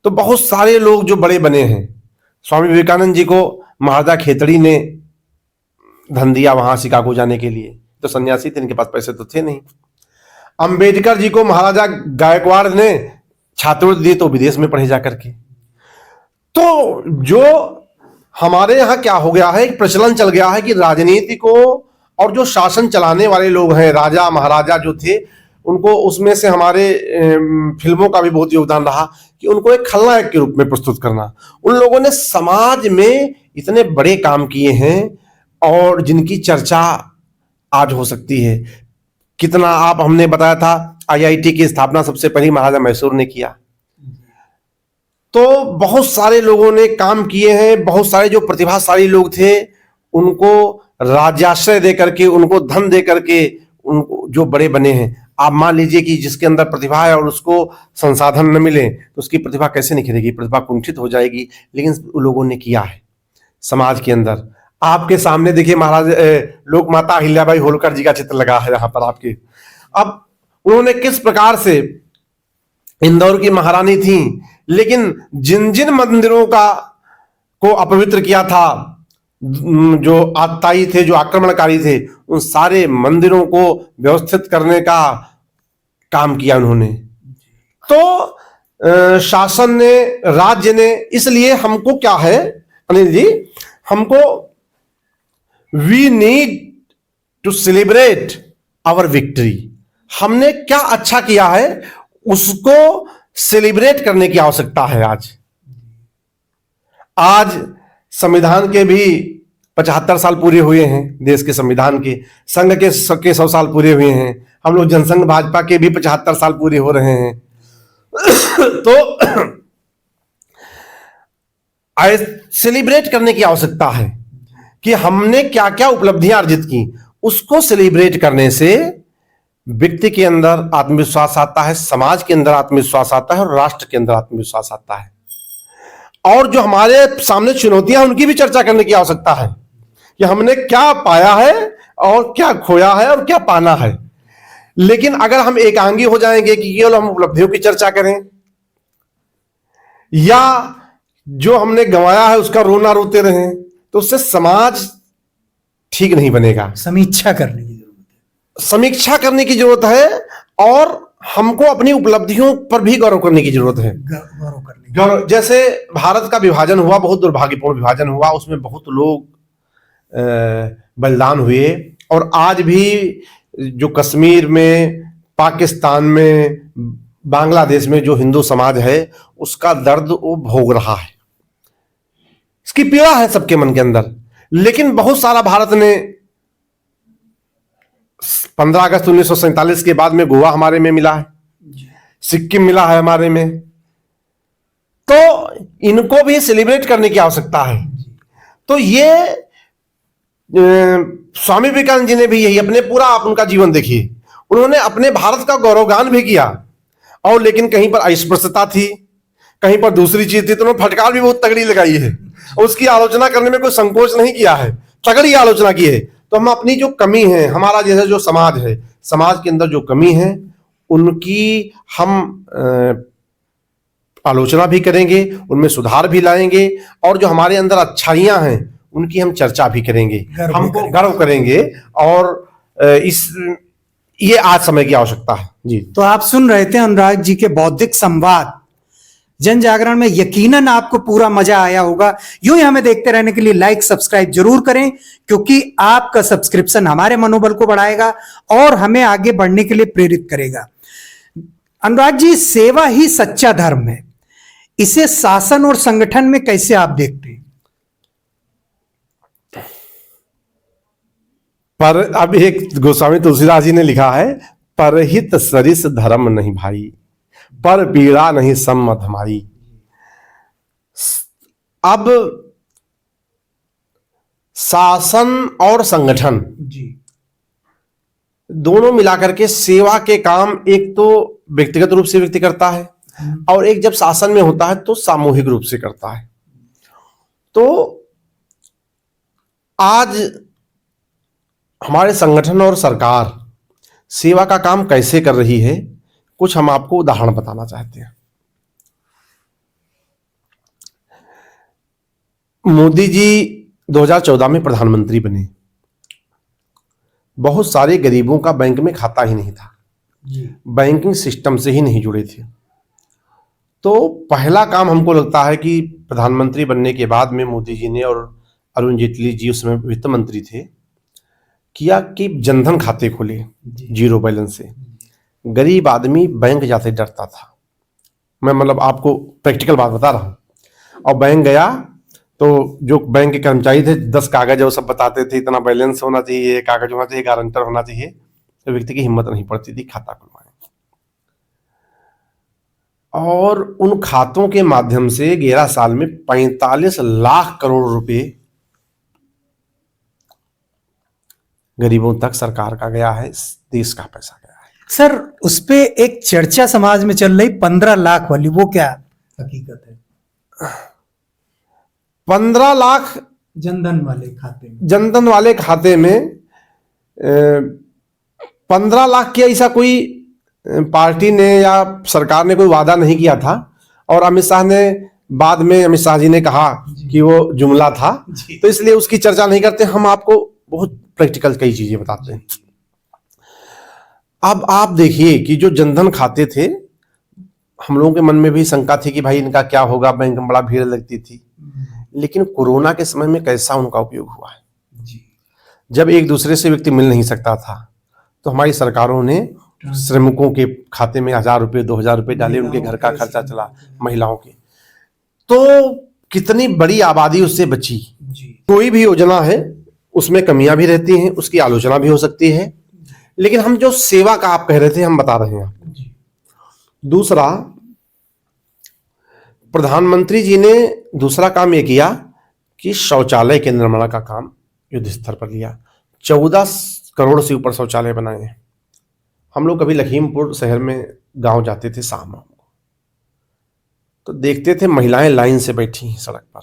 तो बहुत सारे लोग जो बड़े बने हैं, स्वामी विवेकानंद जी को महाराजा खेतड़ी ने धन दिया वहां शिकागो जाने के लिए, तो सन्यासी थे, इनके पास पैसे तो थे नहीं। अंबेडकर जी को महाराजा गायकवाड़ ने छात्रवृत्ति दी, तो विदेश में पढ़े जाकर के। तो जो हमारे यहाँ क्या हो गया है, एक प्रचलन चल गया है कि राजनीति को, और जो शासन चलाने वाले लोग हैं, राजा महाराजा जो थे, उनको उसमें से हमारे फिल्मों का भी बहुत योगदान रहा कि उनको एक खलनायक के रूप में प्रस्तुत करना। उन लोगों ने समाज में इतने बड़े काम किए हैं और जिनकी चर्चा आज हो सकती है। कितना आप, हमने बताया था आईआईटी की स्थापना सबसे पहले महाराजा मैसूर ने किया। तो बहुत सारे लोगों ने काम किए हैं, बहुत सारे जो प्रतिभाशाली लोग थे उनको राज्याश्रय दे करके, उनको धन दे करके, उनको जो बड़े बने हैं। आप मान लीजिए कि जिसके अंदर प्रतिभा है और उसको संसाधन न मिले तो उसकी प्रतिभा कैसे निखरेगी, प्रतिभा कुंठित हो जाएगी। लेकिन लोगों ने किया है समाज के अंदर। आपके सामने देखिए महाराज लोक माता अहिल्याबाई होलकर जी का चित्र लगा है यहाँ पर आपके। अब उन्होंने किस प्रकार से, इंदौर की महारानी थी, लेकिन जिन जिन मंदिरों का को अपवित्र किया था, जो आतताई थे, जो आक्रमणकारी थे, उन सारे मंदिरों को व्यवस्थित करने का काम किया उन्होंने। तो शासन ने, राज्य ने, इसलिए हमको क्या है अनिल जी, हमको we need to celebrate our victory. हमने क्या अच्छा किया है उसको सेलिब्रेट करने की आवश्यकता है। आज संविधान के भी 75 साल पूरे हुए हैं, देश के संविधान के, संघ के 100 साल पूरे हुए हैं, हम लोग जनसंघ भाजपा के भी 75 साल पूरे हो रहे हैं। तो सेलिब्रेट करने की आवश्यकता है कि हमने क्या क्या उपलब्धियां अर्जित की। उसको सेलिब्रेट करने से व्यक्ति के अंदर आत्मविश्वास आता है, समाज के अंदर आत्मविश्वास आता है और राष्ट्र के अंदर आत्मविश्वास आता है। और जो हमारे सामने चुनौतियां हैं उनकी भी चर्चा करने की आवश्यकता है कि हमने क्या पाया है और क्या खोया है और क्या पाना है। लेकिन अगर हम एकांगी हो जाएंगे कि केवल हम उपलब्धियों की चर्चा करें या जो हमने गंवाया है उसका रोना रोते रहें, तो उससे समाज ठीक नहीं बनेगा। समीक्षा करने की जरूरत है, समीक्षा करने की जरूरत है और हमको अपनी उपलब्धियों पर भी गौरव करने की जरूरत है। गौरव करने, जैसे भारत का विभाजन हुआ, बहुत दुर्भाग्यपूर्ण विभाजन हुआ, उसमें बहुत लोग बलिदान हुए। और आज भी जो कश्मीर में, पाकिस्तान में, बांग्लादेश में जो हिंदू समाज है उसका दर्द वो भोग रहा है, इसकी पीड़ा है सबके मन के अंदर। लेकिन बहुत सारा भारत ने 15 अगस्त 1947 के बाद में गोवा हमारे में मिला है, सिक्किम मिला है हमारे में, तो इनको भी सेलिब्रेट करने की आवश्यकता है। तो ये स्वामी विवेकानंद जी ने भी यही अपने पूरा, आप उनका जीवन देखिए, उन्होंने अपने भारत का गौरवगान भी किया। और लेकिन कहीं पर अस्पृश्यता थी, कहीं पर दूसरी चीज थी, तो उन्होंने फटकार भी बहुत तगड़ी लगाई है, उसकी आलोचना करने में कोई संकोच नहीं किया है, तगड़ी आलोचना की है। तो हम अपनी जो कमी है, हमारा जैसा जो समाज है, समाज के अंदर जो कमी है उनकी हम आलोचना भी करेंगे, उनमें सुधार भी लाएंगे, और जो हमारे अंदर अच्छाइयां हैं उनकी हम चर्चा भी करेंगे, हमको गर्व करेंगे। और इस ये आज समय की आवश्यकता है जी। तो आप सुन रहे थे अनुराग जी के बौद्धिक संवाद जन जागरण में। यकीनन आपको पूरा मजा आया होगा। यूं ही हमें देखते रहने के लिए लाइक सब्सक्राइब जरूर करें, क्योंकि आपका सब्सक्रिप्शन हमारे मनोबल को बढ़ाएगा और हमें आगे बढ़ने के लिए प्रेरित करेगा। अनुराग जी, सेवा ही सच्चा धर्म है, इसे शासन और संगठन में कैसे आप देखते हैं? पर अब एक गोस्वामी तुलसीदास जी ने लिखा है, परहित सरिस धर्म नहीं भाई, पर पीड़ा नहीं सम्मत हमारी। अब शासन और संगठन जी दोनों मिलाकर के सेवा के काम एक तो व्यक्तिगत रूप से व्यक्ति करता है, और एक जब शासन में होता है तो सामूहिक रूप से करता है। तो आज हमारे संगठन और सरकार सेवा का काम कैसे कर रही है, कुछ हम आपको उदाहरण बताना चाहते हैं। मोदी जी 2014 में प्रधानमंत्री बने। बहुत सारे गरीबों का बैंक में खाता ही नहीं था, बैंकिंग सिस्टम से ही नहीं जुड़े थे। तो पहला काम हमको लगता है कि प्रधानमंत्री बनने के बाद में मोदी जी ने, और अरुण जेटली जी उस समय वित्त मंत्री थे, किया कि जनधन खाते खोले जीरो बैलेंस से। गरीब आदमी बैंक जाते डरता था। मैं मतलब आपको प्रैक्टिकल बात बता रहा हूं। और बैंक गया तो जो बैंक के कर्मचारी थे 10 कागज वो सब बताते थे, इतना बैलेंस होना चाहिए, कागज होना चाहिए, गारंटर होना चाहिए। तो व्यक्ति की हिम्मत नहीं पड़ती थी खाता खुलवाने। और उन खातों के माध्यम से 11 साल में 45 लाख करोड़ रुपए गरीबों तक सरकार का गया है, देश का पैसा गया है। सर, उस पे एक चर्चा समाज में चल रही 15 लाख वाली, वो क्या हकीकत है? 15 लाख जनधन वाले खाते में, जनधन वाले खाते में 15 लाख की ऐसा कोई पार्टी ने या सरकार ने कोई वादा नहीं किया था। और अमित शाह ने बाद में, अमित शाह जी ने कहा कि वो जुमला था, तो इसलिए उसकी चर्चा नहीं करते। हम आपको बहुत प्रैक्टिकल कई चीजें बताते हैं। अब आप देखिए कि जो जनधन खाते थे, हम लोगों के मन में भी शंका थी कि भाई इनका क्या होगा, बैंक में बड़ा भीड़ लगती थी। लेकिन कोरोना के समय में कैसा उनका उपयोग हुआ है। जब एक दूसरे से व्यक्ति मिल नहीं सकता था, तो हमारी सरकारों ने श्रमिकों के खाते में 1000 रुपये 2000 रुपये डाले, उनके घर का खर्चा चला, महिलाओं के। तो कितनी बड़ी आबादी उससे बची। कोई भी योजना है उसमें कमियां भी रहती हैं, उसकी आलोचना भी हो सकती है, लेकिन हम जो सेवा का आप कह रहे थे हम बता रहे हैं। दूसरा, प्रधानमंत्री जी ने दूसरा काम यह किया कि शौचालय के निर्माण का काम युद्ध स्तर पर लिया। 14 करोड़ से ऊपर शौचालय बनाए हैं। हम लोग कभी लखीमपुर शहर में गांव जाते थे शाम को, तो देखते थे महिलाएं लाइन से बैठी हैं सड़क पर,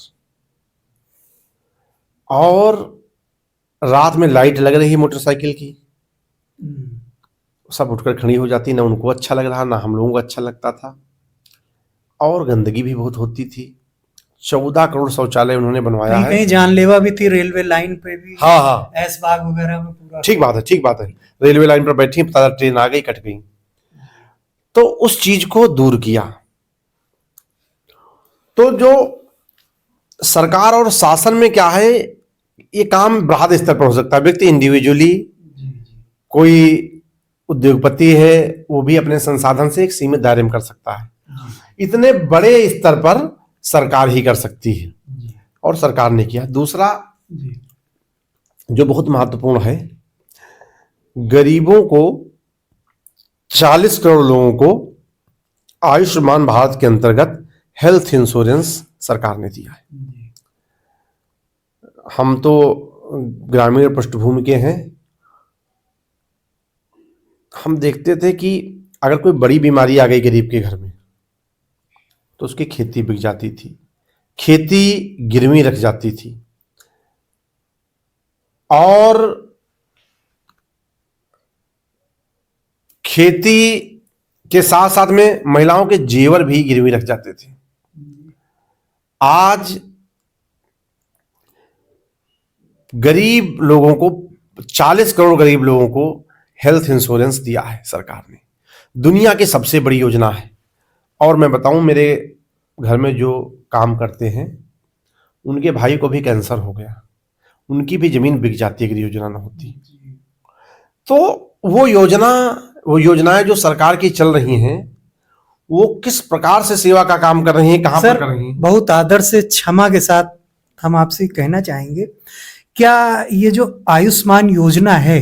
और रात में लाइट लग रही है मोटरसाइकिल की, सब उठकर खड़ी हो जाती। ना उनको अच्छा लग रहा, ना हम लोगों को अच्छा लगता था, और गंदगी भी बहुत होती थी। 14 करोड़ शौचालय उन्होंने बनवाया है। कहीं जानलेवा भी थी रेलवे लाइन पे भी। हाँ, ऐसबाग वगैरह में पूरा। ठीक बात है, ठीक बात है। रेलवे लाइन पर बैठी, पता ट्रेन आ गई, कट गई। तो उस चीज को दूर किया। तो जो सरकार और शासन में क्या है, ये काम बृहद स्तर पर हो सकता है। व्यक्ति इंडिविजुअली, कोई उद्योगपति है, वो भी अपने संसाधन से एक सीमित दायरे में कर सकता है। इतने बड़े स्तर पर सरकार ही कर सकती है, और सरकार ने किया। दूसरा जो बहुत महत्वपूर्ण है, गरीबों को 40 करोड़ लोगों को आयुष्मान भारत के अंतर्गत हेल्थ इंश्योरेंस सरकार ने दिया है। हम तो ग्रामीण पृष्ठभूमि के हैं। हम देखते थे कि अगर कोई बड़ी बीमारी आ गई गरीब के घर में, तो उसकी खेती बिक जाती थी, खेती गिरवी रख जाती थी, और खेती के साथ साथ में महिलाओं के जेवर भी गिरवी रख जाते थे। आज गरीब लोगों को 40 करोड़ गरीब लोगों को हेल्थ इंश्योरेंस दिया है सरकार ने। दुनिया की सबसे बड़ी योजना है। और मैं बताऊं, मेरे घर में जो काम करते हैं उनके भाई को भी कैंसर हो गया, उनकी भी जमीन बिक जाती है अगर योजना ना होती। तो वो योजनाएं जो सरकार की चल रही हैं वो किस प्रकार से सेवा का काम कर रही हैं, कहां पर कर रही हैं? बहुत आदर से क्षमा के साथ हम आपसे कहना चाहेंगे, क्या ये जो आयुष्मान योजना है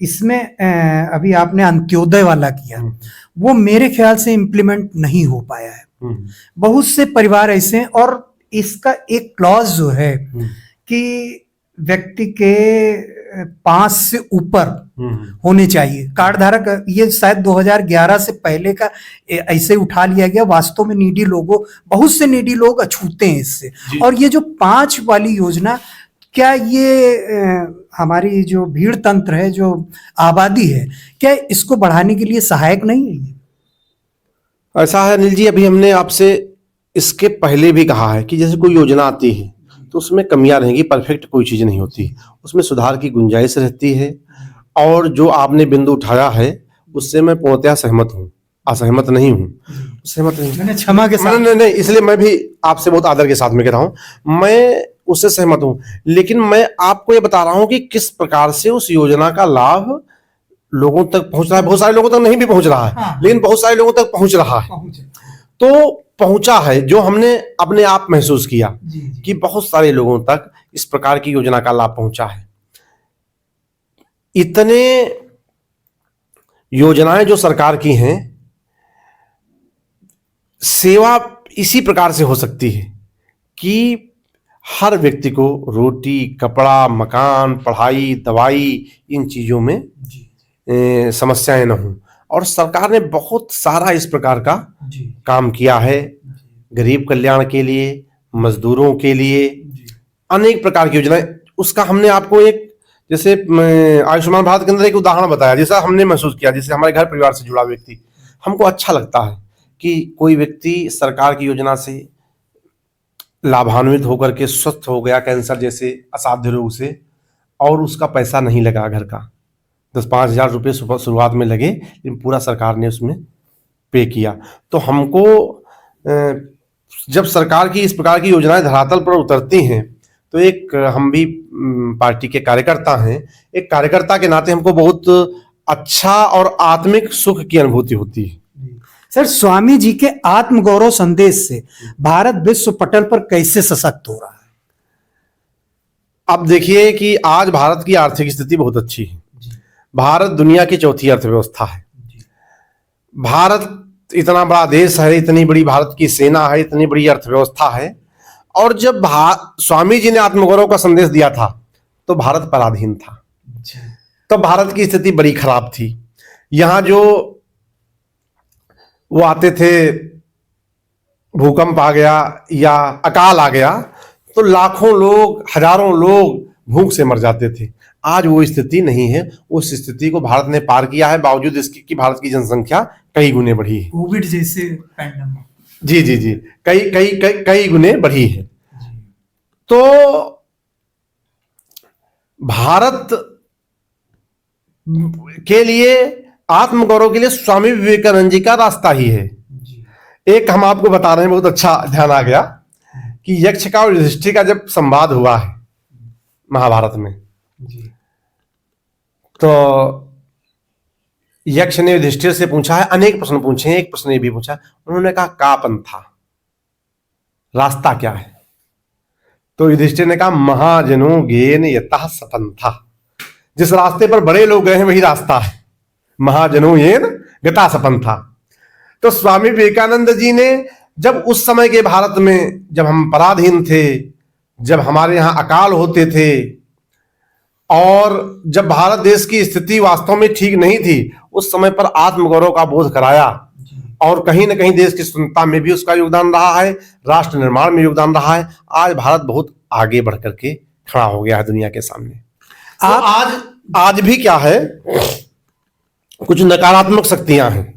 इसमें अभी आपने अंत्योदय वाला किया, वो मेरे ख्याल से इम्प्लीमेंट नहीं हो पाया है। बहुत से परिवार ऐसे हैं, और इसका एक क्लॉज जो है कि व्यक्ति के 5 से ऊपर होने चाहिए कार्ड धारक। ये शायद 2011 से पहले का ऐसे उठा लिया गया। वास्तव में नीडी लोगों, बहुत से नीडी लोग अछूते हैं इससे। और ये जो 5 वाली योजना, क्या ये हमारी जो भीड़ तंत्र है, जो आबादी है, क्या इसको बढ़ाने के लिए सहायक नहीं है? ऐसा है अनिल जी, अभी हमने आपसे इसके पहले भी कहा है कि जैसे कोई योजना आती है तो उसमें कमियां रहेंगी, परफेक्ट कोई चीज नहीं होती, उसमें सुधार की गुंजाइश रहती है। और जो आपने बिंदु उठाया है उससे मैं पूर्णतः सहमत हूँ, असहमत नहीं हूँ, सहमत नहीं। मैंने क्षमा के साथ नहीं, इसलिए मैं भी आपसे बहुत आदर के साथ में कह रहा हूँ, मैं उससे सहमत हूँ। लेकिन मैं आपको ये बता रहा हूँ कि किस प्रकार से उस योजना का लाभ लोगों तक पहुंच रहा है। बहुत सारे लोगों तक नहीं भी पहुंच रहा है, हाँ। लेकिन बहुत सारे लोगों तक पहुंच रहा है। तो पहुंचा है, जो हमने अपने आप महसूस किया कि बहुत सारे लोगों तक इस प्रकार की योजना का लाभ पहुंचा है। इतने योजनाएं जो सरकार की हैं, सेवा इसी प्रकार से हो सकती है कि हर व्यक्ति को रोटी, कपड़ा, मकान, पढ़ाई, दवाई, इन चीजों में समस्याएं न हो। और सरकार ने बहुत सारा इस प्रकार का काम किया है, गरीब कल्याण के लिए, मजदूरों के लिए, अनेक प्रकार की योजनाएं। उसका हमने आपको एक, जैसे आयुष्मान भारत के अंदर एक उदाहरण बताया, जैसा हमने महसूस किया, जैसे हमारे घर परिवार से जुड़ा व्यक्ति, हमको अच्छा लगता है कि कोई व्यक्ति सरकार की योजना से लाभान्वित होकर के स्वस्थ हो गया कैंसर जैसे असाध्य रोग से, और उसका पैसा नहीं लगा, घर का 10-5 हज़ार रुपये शुरुआत में लगे, लेकिन पूरा सरकार ने उसमें पे किया। तो हमको जब सरकार की इस प्रकार की योजनाएं धरातल पर उतरती हैं तो एक, हम भी पार्टी के कार्यकर्ता हैं, एक कार्यकर्ता के नाते हमको बहुत अच्छा और आत्मिक सुख की अनुभूति होती है। सर, स्वामी जी के आत्मगौरव संदेश से भारत विश्व पटल पर कैसे सशक्त हो रहा है? अब देखिए कि आज भारत की आर्थिक स्थिति बहुत अच्छी है। भारत दुनिया की चौथी अर्थव्यवस्था है। भारत इतना बड़ा देश है, इतनी बड़ी भारत की सेना है, इतनी बड़ी अर्थव्यवस्था है। और जब स्वामी जी ने आत्मगौरव का संदेश दिया था तो भारत पराधीन था, तब भारत की स्थिति बड़ी खराब थी। यहां जो वो आते थे, भूकंप आ गया या अकाल आ गया तो लाखों लोग, हजारों लोग भूख से मर जाते थे। आज वो स्थिति नहीं है। उस स्थिति को भारत ने पार किया है, बावजूद इसके कि भारत की जनसंख्या कई गुने बढ़ी है। कोविड जैसे पैंडेमिक, जी, कई गुने बढ़ी है। तो भारत के लिए, आत्मगौरव के लिए स्वामी विवेकानंद जी का रास्ता ही है। एक हम आपको बता रहे हैं, बहुत अच्छा ध्यान आ गया कि यक्ष का और युधिष्ठिर का जब संवाद हुआ है महाभारत में, तो यक्ष ने युधिष्ठिर से पूछा है, अनेक प्रश्न पूछे हैं, एक प्रश्न ये भी पूछा, उन्होंने कहा का पंथा, रास्ता क्या है? तो युधिष्ठिर ने कहा महाजनो ज्ञेन यतः सपंथा, जिस रास्ते पर बड़े लोग गए हैं वही रास्ता है, महाजनो येन गता सपंथा। तो स्वामी विवेकानंद जी ने जब उस समय के भारत में, जब हम पराधीन थे, जब हमारे यहां अकाल होते थे और जब भारत देश की स्थिति वास्तव में ठीक नहीं थी, उस समय पर आत्मगौरव का बोध कराया। और कहीं ना कहीं देश की स्वतंत्रता में भी उसका योगदान रहा है, राष्ट्र निर्माण में योगदान रहा है। आज भारत बहुत आगे बढ़ करके खड़ा हो गया है दुनिया के सामने। तो आज भी क्या है, कुछ नकारात्मक शक्तियां हैं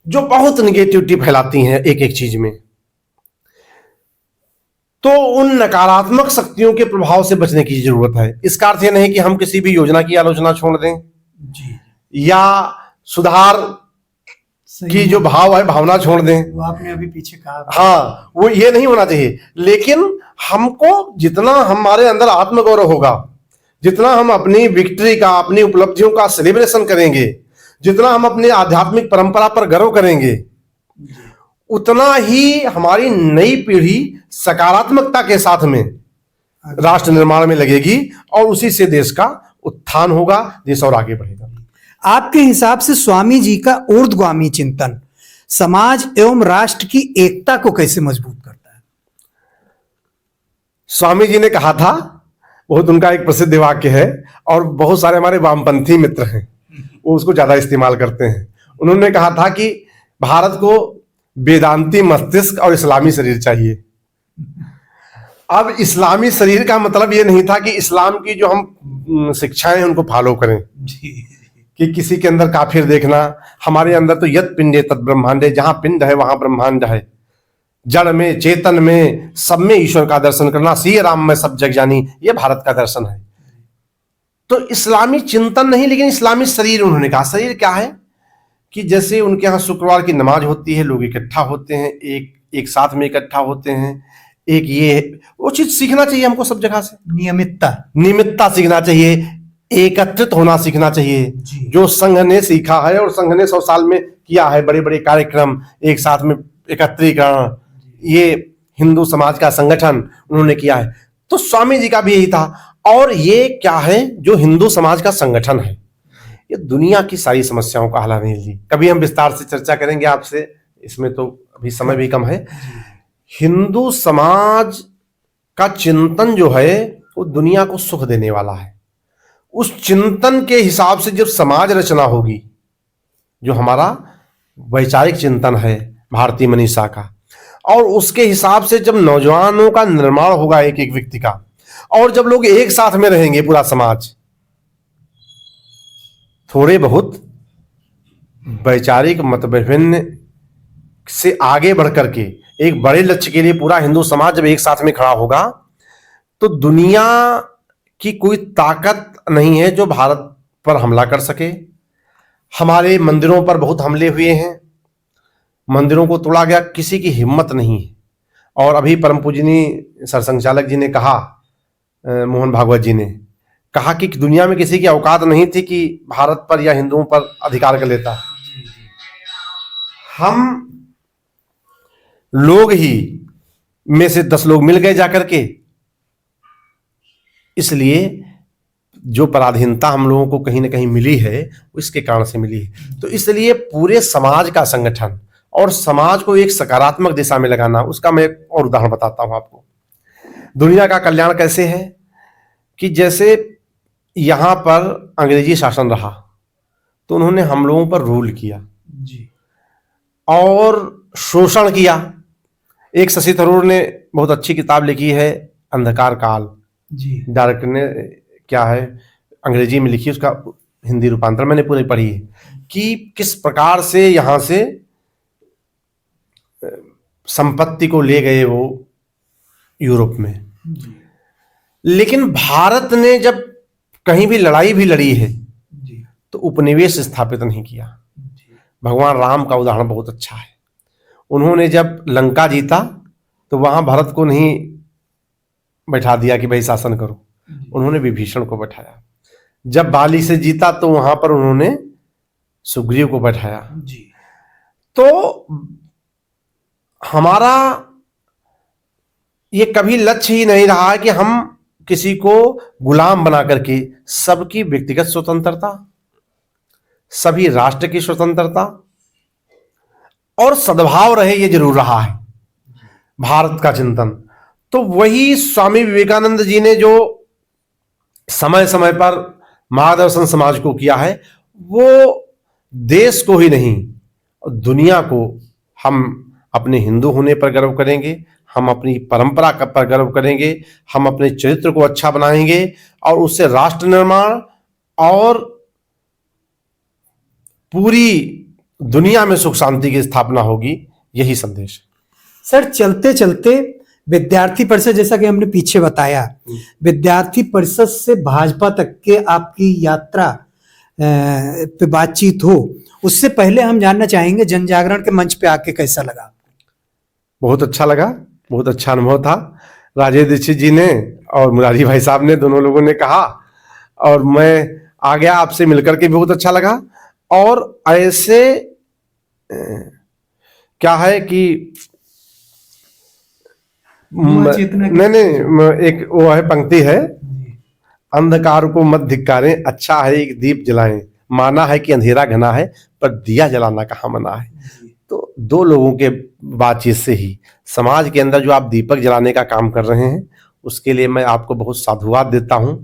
जो बहुत निगेटिविटी फैलाती हैं एक एक चीज में। तो उन नकारात्मक शक्तियों के प्रभाव से बचने की जरूरत है। इसका अर्थ यह नहीं कि हम किसी भी योजना की आलोचना छोड़ दें जी, या सुधार की जो भाव है भावना छोड़ दें। वो आपने अभी पीछे कहा। हाँ, वो ये नहीं होना चाहिए। लेकिन हमको जितना हमारे अंदर आत्मगौरव होगा, जितना हम अपनी विक्ट्री का, अपनी उपलब्धियों का सेलिब्रेशन करेंगे, जितना हम अपनी आध्यात्मिक परंपरा पर गर्व करेंगे, उतना ही हमारी नई पीढ़ी सकारात्मकता के साथ में राष्ट्र निर्माण में लगेगी और उसी से देश का उत्थान होगा, देश और आगे बढ़ेगा। आपके हिसाब से स्वामी जी का ऊर्ध्वगामी चिंतन समाज एवं राष्ट्र की एकता को कैसे मजबूत करता है? स्वामी जी ने कहा था, बहुत उनका एक प्रसिद्ध वाक्य है और बहुत सारे हमारे वामपंथी मित्र हैं वो उसको ज्यादा इस्तेमाल करते हैं। उन्होंने कहा था कि भारत को वेदांती मस्तिष्क और इस्लामी शरीर चाहिए। अब इस्लामी शरीर का मतलब ये नहीं था कि इस्लाम की जो हम शिक्षाएं हैं उनको फॉलो करें, कि किसी के अंदर काफिर देखना। हमारे अंदर तो यत पिंडे तत् ब्रह्मांडे, जहां पिंड है वहां ब्रह्मांड है। जड़ में, चेतन में, सब में ईश्वर का दर्शन करना, सिय राम में सब जग जानी, ये भारत का दर्शन है। तो इस्लामी चिंतन नहीं, लेकिन इस्लामी शरीर उन्होंने कहा। शरीर क्या है कि जैसे उनके यहाँ शुक्रवार की नमाज होती है, लोग इकट्ठा होते हैं, एक साथ में इकट्ठा होते हैं। एक ये वो चीज सीखना चाहिए हमको सब जगह से, नियमितता सीखना चाहिए, एकत्रित होना सीखना चाहिए। जो संघ ने सीखा है और संघ ने 100 साल में किया है, बड़े बड़े कार्यक्रम, एक साथ में एकत्रीकरण, ये हिंदू समाज का संगठन उन्होंने किया है। तो स्वामी जी का भी यही था। और ये क्या है जो हिंदू समाज का संगठन है, ये दुनिया की सारी समस्याओं का हल है। जी कभी हम विस्तार से चर्चा करेंगे आपसे, इसमें तो अभी समय भी कम है। हिंदू समाज का चिंतन जो है वो दुनिया को सुख देने वाला है। उस चिंतन के हिसाब से जब समाज रचना होगी, जो हमारा वैचारिक चिंतन है भारतीय मनीषा का, और उसके हिसाब से जब नौजवानों का निर्माण होगा एक एक व्यक्ति का, और जब लोग एक साथ में रहेंगे पूरा समाज, थोड़े बहुत वैचारिक मतभिन्न से आगे बढ़ करके एक बड़े लक्ष्य के लिए पूरा हिंदू समाज जब एक साथ में खड़ा होगा, तो दुनिया की कोई ताकत नहीं है जो भारत पर हमला कर सके। हमारे मंदिरों पर बहुत हमले हुए हैं, मंदिरों को तोड़ा गया, किसी की हिम्मत नहीं है। और अभी परम पूजनीय सरसंघचालक जी ने कहा, मोहन भागवत जी ने कहा कि दुनिया में किसी की औकात नहीं थी कि भारत पर या हिंदुओं पर अधिकार कर लेता। हम लोग ही में से 10 लोग मिल गए जाकर के, इसलिए जो पराधीनता हम लोगों को कहीं ना कहीं मिली है इसके कारण से मिली है। तो इसलिए पूरे समाज का संगठन और समाज को एक सकारात्मक दिशा में लगाना, उसका मैं एक और उदाहरण बताता हूं आपको। दुनिया का कल्याण कैसे है कि जैसे यहां पर अंग्रेजी शासन रहा तो उन्होंने हम लोगों पर रूल किया जी, और शोषण किया। एक शशि थरूर ने बहुत अच्छी किताब लिखी है, अंधकार काल जी, डायरेक्टर ने क्या है अंग्रेजी में लिखी, उसका हिंदी रूपांतर मैंने पूरी पढ़ी है कि किस प्रकार से यहां से संपत्ति को ले गए वो यूरोप में। लेकिन भारत ने जब कहीं भी लड़ाई भी लड़ी है तो उपनिवेश स्थापित नहीं किया। भगवान राम का उदाहरण बहुत अच्छा है। उन्होंने जब लंका जीता तो वहां भरत को नहीं बैठा दिया कि भाई शासन करो, उन्होंने विभीषण को बैठाया। जब बाली से जीता तो वहां पर उन्होंने सुग्रीव को बैठाया। तो हमारा ये कभी लक्ष्य ही नहीं रहा है कि हम किसी को गुलाम बना करके, सबकी व्यक्तिगत स्वतंत्रता, सभी राष्ट्र की स्वतंत्रता और सद्भाव रहे, ये जरूर रहा है भारत का चिंतन। तो वही स्वामी विवेकानंद जी ने जो समय समय पर मार्गदर्शन समाज को किया है, वो देश को ही नहीं दुनिया को हम अपने हिंदू होने पर गर्व करेंगे, हम अपनी परंपरा पर गर्व करेंगे, हम अपने चरित्र को अच्छा बनाएंगे और उससे राष्ट्र निर्माण और पूरी दुनिया में सुख शांति की स्थापना होगी। यही संदेश। सर, चलते चलते विद्यार्थी परिषद, जैसा कि हमने पीछे बताया, विद्यार्थी परिषद से भाजपा तक के आपकी यात्रा पे बातचीत हो, उससे पहले हम जानना चाहेंगे जन जागरण के मंच पे आके कैसा लगा? बहुत अच्छा लगा, बहुत अच्छा अनुभव था। राजेश दीक्षित जी ने और मुरारी भाई साहब ने, दोनों लोगों ने कहा और मैं आ गया, आपसे मिलकर के बहुत अच्छा लगा। और ऐसे क्या है कि नहीं, एक वो है पंक्ति है, अंधकार को मत धिक्कारें, अच्छा है एक दीप जलाएं, माना है कि अंधेरा घना है पर दिया जलाना कहाँ मना है। तो दो लोगों के बातचीत से ही समाज के अंदर जो आप दीपक जलाने का काम कर रहे हैं, उसके लिए मैं आपको बहुत साधुवाद देता हूं।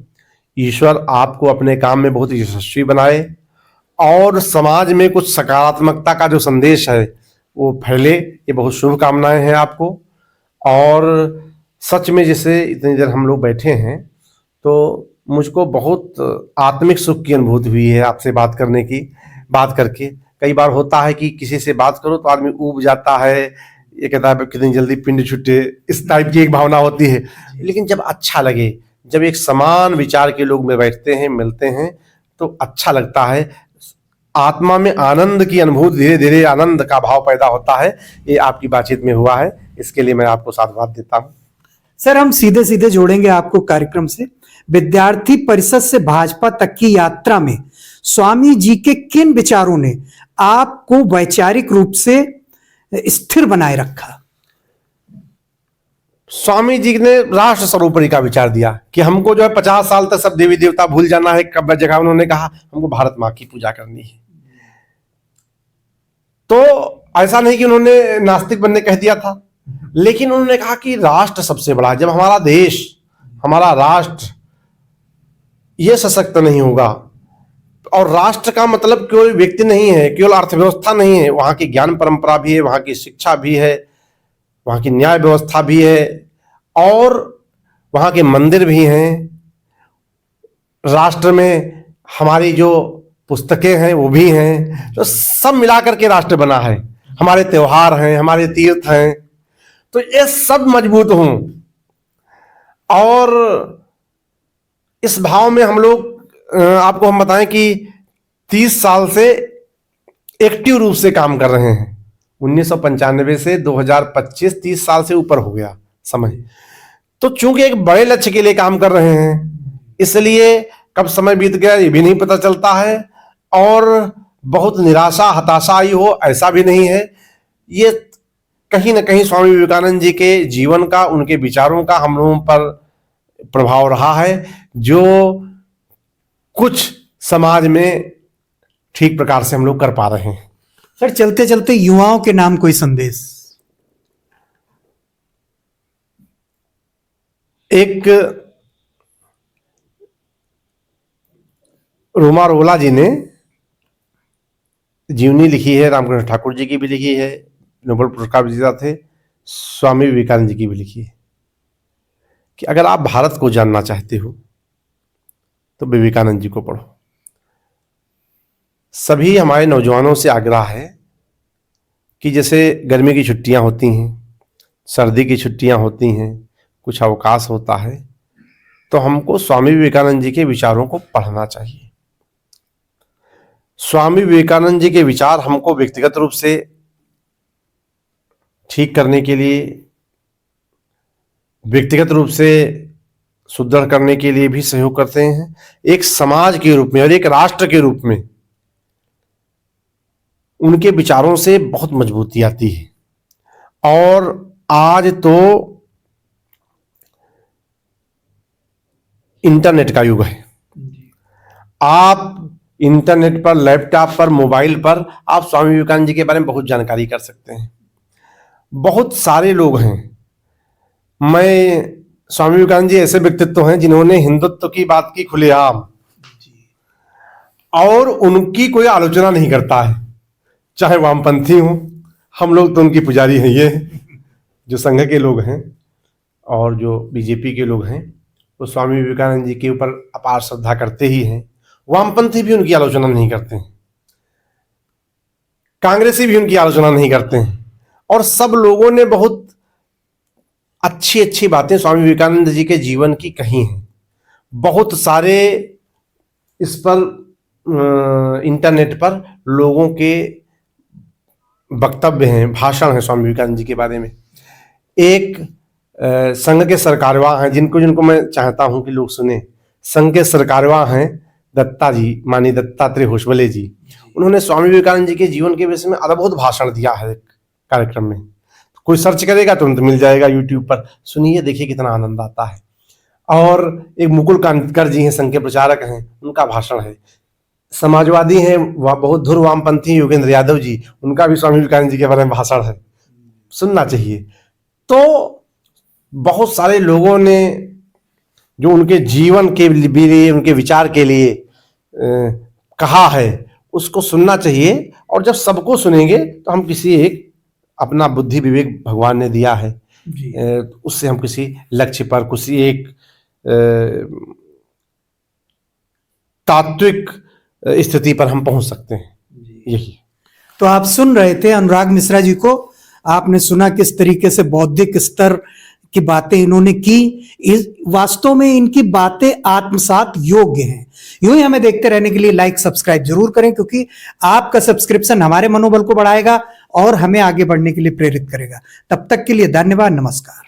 ईश्वर आपको अपने काम में बहुत यशस्वी बनाए और समाज में कुछ सकारात्मकता का जो संदेश है वो फैले, ये बहुत शुभकामनाएं हैं आपको। और सच में जैसे इतनी देर हम लोग बैठे हैं तो मुझको बहुत आत्मिक सुख की अनुभूति हुई है आपसे बात करके। कई बार होता है कि किसी से बात करो तो आदमी ऊब जाता है, ये कहता है कितनी जल्दी पिंड छूटे, इस टाइप की एक भावना होती है। लेकिन जब अच्छा लगे, जब एक समान विचार के लोग में बैठते हैं, मिलते हैं, तो अच्छा लगता है, आत्मा में आनंद की अनुभूति, धीरे धीरे आनंद का भाव पैदा होता है। ये आपकी बातचीत में हुआ है, इसके लिए मैं आपको साधुवाद देता हूँ। सर, हम सीधे सीधे जोड़ेंगे आपको कार्यक्रम से। विद्यार्थी परिषद से भाजपा तक की यात्रा में स्वामी जी के किन विचारों ने आपको वैचारिक रूप से स्थिर बनाए रखा? स्वामी जी ने राष्ट्र सर्वोपरि का विचार दिया कि हमको जो है 50 साल तक सब देवी देवता भूल जाना है। कब जगह उन्होंने कहा हमको भारत माँ की पूजा करनी है। तो ऐसा नहीं कि उन्होंने नास्तिक बनने कह दिया था, लेकिन उन्होंने कहा कि राष्ट्र सबसे बड़ा है। जब हमारा देश, हमारा राष्ट्र ये सशक्त नहीं होगा, और राष्ट्र का मतलब केवल व्यक्ति नहीं है, केवल अर्थव्यवस्था नहीं है, वहां की ज्ञान परंपरा भी है, वहां की शिक्षा भी है, वहां की न्याय व्यवस्था भी है, और वहां के मंदिर भी हैं। राष्ट्र में हमारी जो पुस्तकें हैं वो भी हैं, तो सब मिलाकर के राष्ट्र बना है। हमारे त्योहार हैं, हमारे तीर्थ हैं, तो ये सब मजबूत हों। और इस भाव में हम लोग, आपको हम बताएं कि 30 साल से एक्टिव रूप से काम कर रहे हैं। 1995 से 2025, 30 साल से ऊपर हो गया समय। तो चूंकि एक बड़े लक्ष्य के लिए काम कर रहे हैं, इसलिए कब समय बीत गया ये भी नहीं पता चलता है, और बहुत निराशा हताशा आई हो ऐसा भी नहीं है। ये कहीं ना कहीं स्वामी विवेकानंद जी के जीवन का, उनके विचारों का हम लोगों पर प्रभाव रहा है, जो कुछ समाज में ठीक प्रकार से हम लोग कर पा रहे हैं। सर, चलते चलते युवाओं के नाम कोई संदेश? एक रोमा रोला जी ने जीवनी लिखी है, रामकृष्ण ठाकुर जी की भी लिखी है, नोबेल पुरस्कार विजेता थे, स्वामी विवेकानंद जी की भी लिखी है, कि अगर आप भारत को जानना चाहते हो तो विवेकानंद जी को पढ़ो। सभी हमारे नौजवानों से आग्रह है कि जैसे गर्मी की छुट्टियां होती हैं, सर्दी की छुट्टियां होती हैं, कुछ अवकाश होता है, तो हमको स्वामी विवेकानंद जी के विचारों को पढ़ना चाहिए। स्वामी विवेकानंद जी के विचार हमको व्यक्तिगत रूप से ठीक करने के लिए, व्यक्तिगत रूप से सुदृढ़ करने के लिए भी सहयोग करते हैं। एक समाज के रूप में और एक राष्ट्र के रूप में उनके विचारों से बहुत मजबूती आती है। और आज तो इंटरनेट का युग है। आप इंटरनेट पर, लैपटॉप पर, मोबाइल पर आप स्वामी विवेकानंद जी के बारे में बहुत जानकारी कर सकते हैं। बहुत सारे लोग हैं। मैं स्वामी विवेकानंद जी ऐसे व्यक्तित्व हैं जिन्होंने हिंदुत्व की बात की खुलेआम, और उनकी कोई आलोचना नहीं करता है, चाहे वामपंथी हो। हम लोग तो उनकी पुजारी हैं। ये जो संघ के लोग हैं और जो बीजेपी के लोग हैं, वो स्वामी विवेकानंद जी के ऊपर अपार श्रद्धा करते ही हैं। वामपंथी भी उनकी आलोचना नहीं करते हैं, कांग्रेसी भी उनकी आलोचना नहीं करते हैं, और सब लोगों ने बहुत अच्छी अच्छी बातें स्वामी विवेकानंद जी के जीवन की कही हैं। बहुत सारे इस पर इंटरनेट पर लोगों के वक्तव्य हैं, भाषण हैं स्वामी विवेकानंद जी के बारे में। एक संघ के सरकारवाह हैं, जिनको मैं चाहता हूं कि लोग सुने। संघ के सरकारवाह हैं दत्ता जी, माननीय दत्तात्रेय होसबले जी। उन्होंने स्वामी विवेकानंद जी के जीवन के विषय में अद्भुत भाषण दिया है एक कार्यक्रम में। कोई सर्च करेगा तुरंत मिल जाएगा यूट्यूब पर, सुनिए, देखिए कितना आनंद आता है। और एक मुकुल कांतकर जी हैं, संघ के प्रचारक हैं, उनका भाषण है। समाजवादी हैं, बहुत धुर वामपंथी योगेंद्र यादव जी, उनका भी स्वामी विवेकानंद जी के बारे में भाषण है, सुनना चाहिए। तो बहुत सारे लोगों ने जो उनके जीवन के लिए, उनके विचार के लिए कहा है, उसको सुनना चाहिए। और जब सबको सुनेंगे तो हम किसी एक, अपना बुद्धि विवेक भगवान ने दिया है, उससे हम किसी लक्ष्य पर, किसी एक तात्विक स्थिति पर हम पहुंच सकते हैं। यही तो आप सुन रहे थे अनुराग मिश्रा जी को। आपने सुना किस तरीके से बौद्धिक स्तर की बातें इन्होंने की। वास्तव में इनकी बातें आत्मसात योग्य हैं। यूं ही हमें देखते रहने के लिए लाइक सब्सक्राइब जरूर करें, क्योंकि आपका सब्सक्रिप्शन हमारे मनोबल को बढ़ाएगा और हमें आगे बढ़ने के लिए प्रेरित करेगा। तब तक के लिए धन्यवाद, नमस्कार।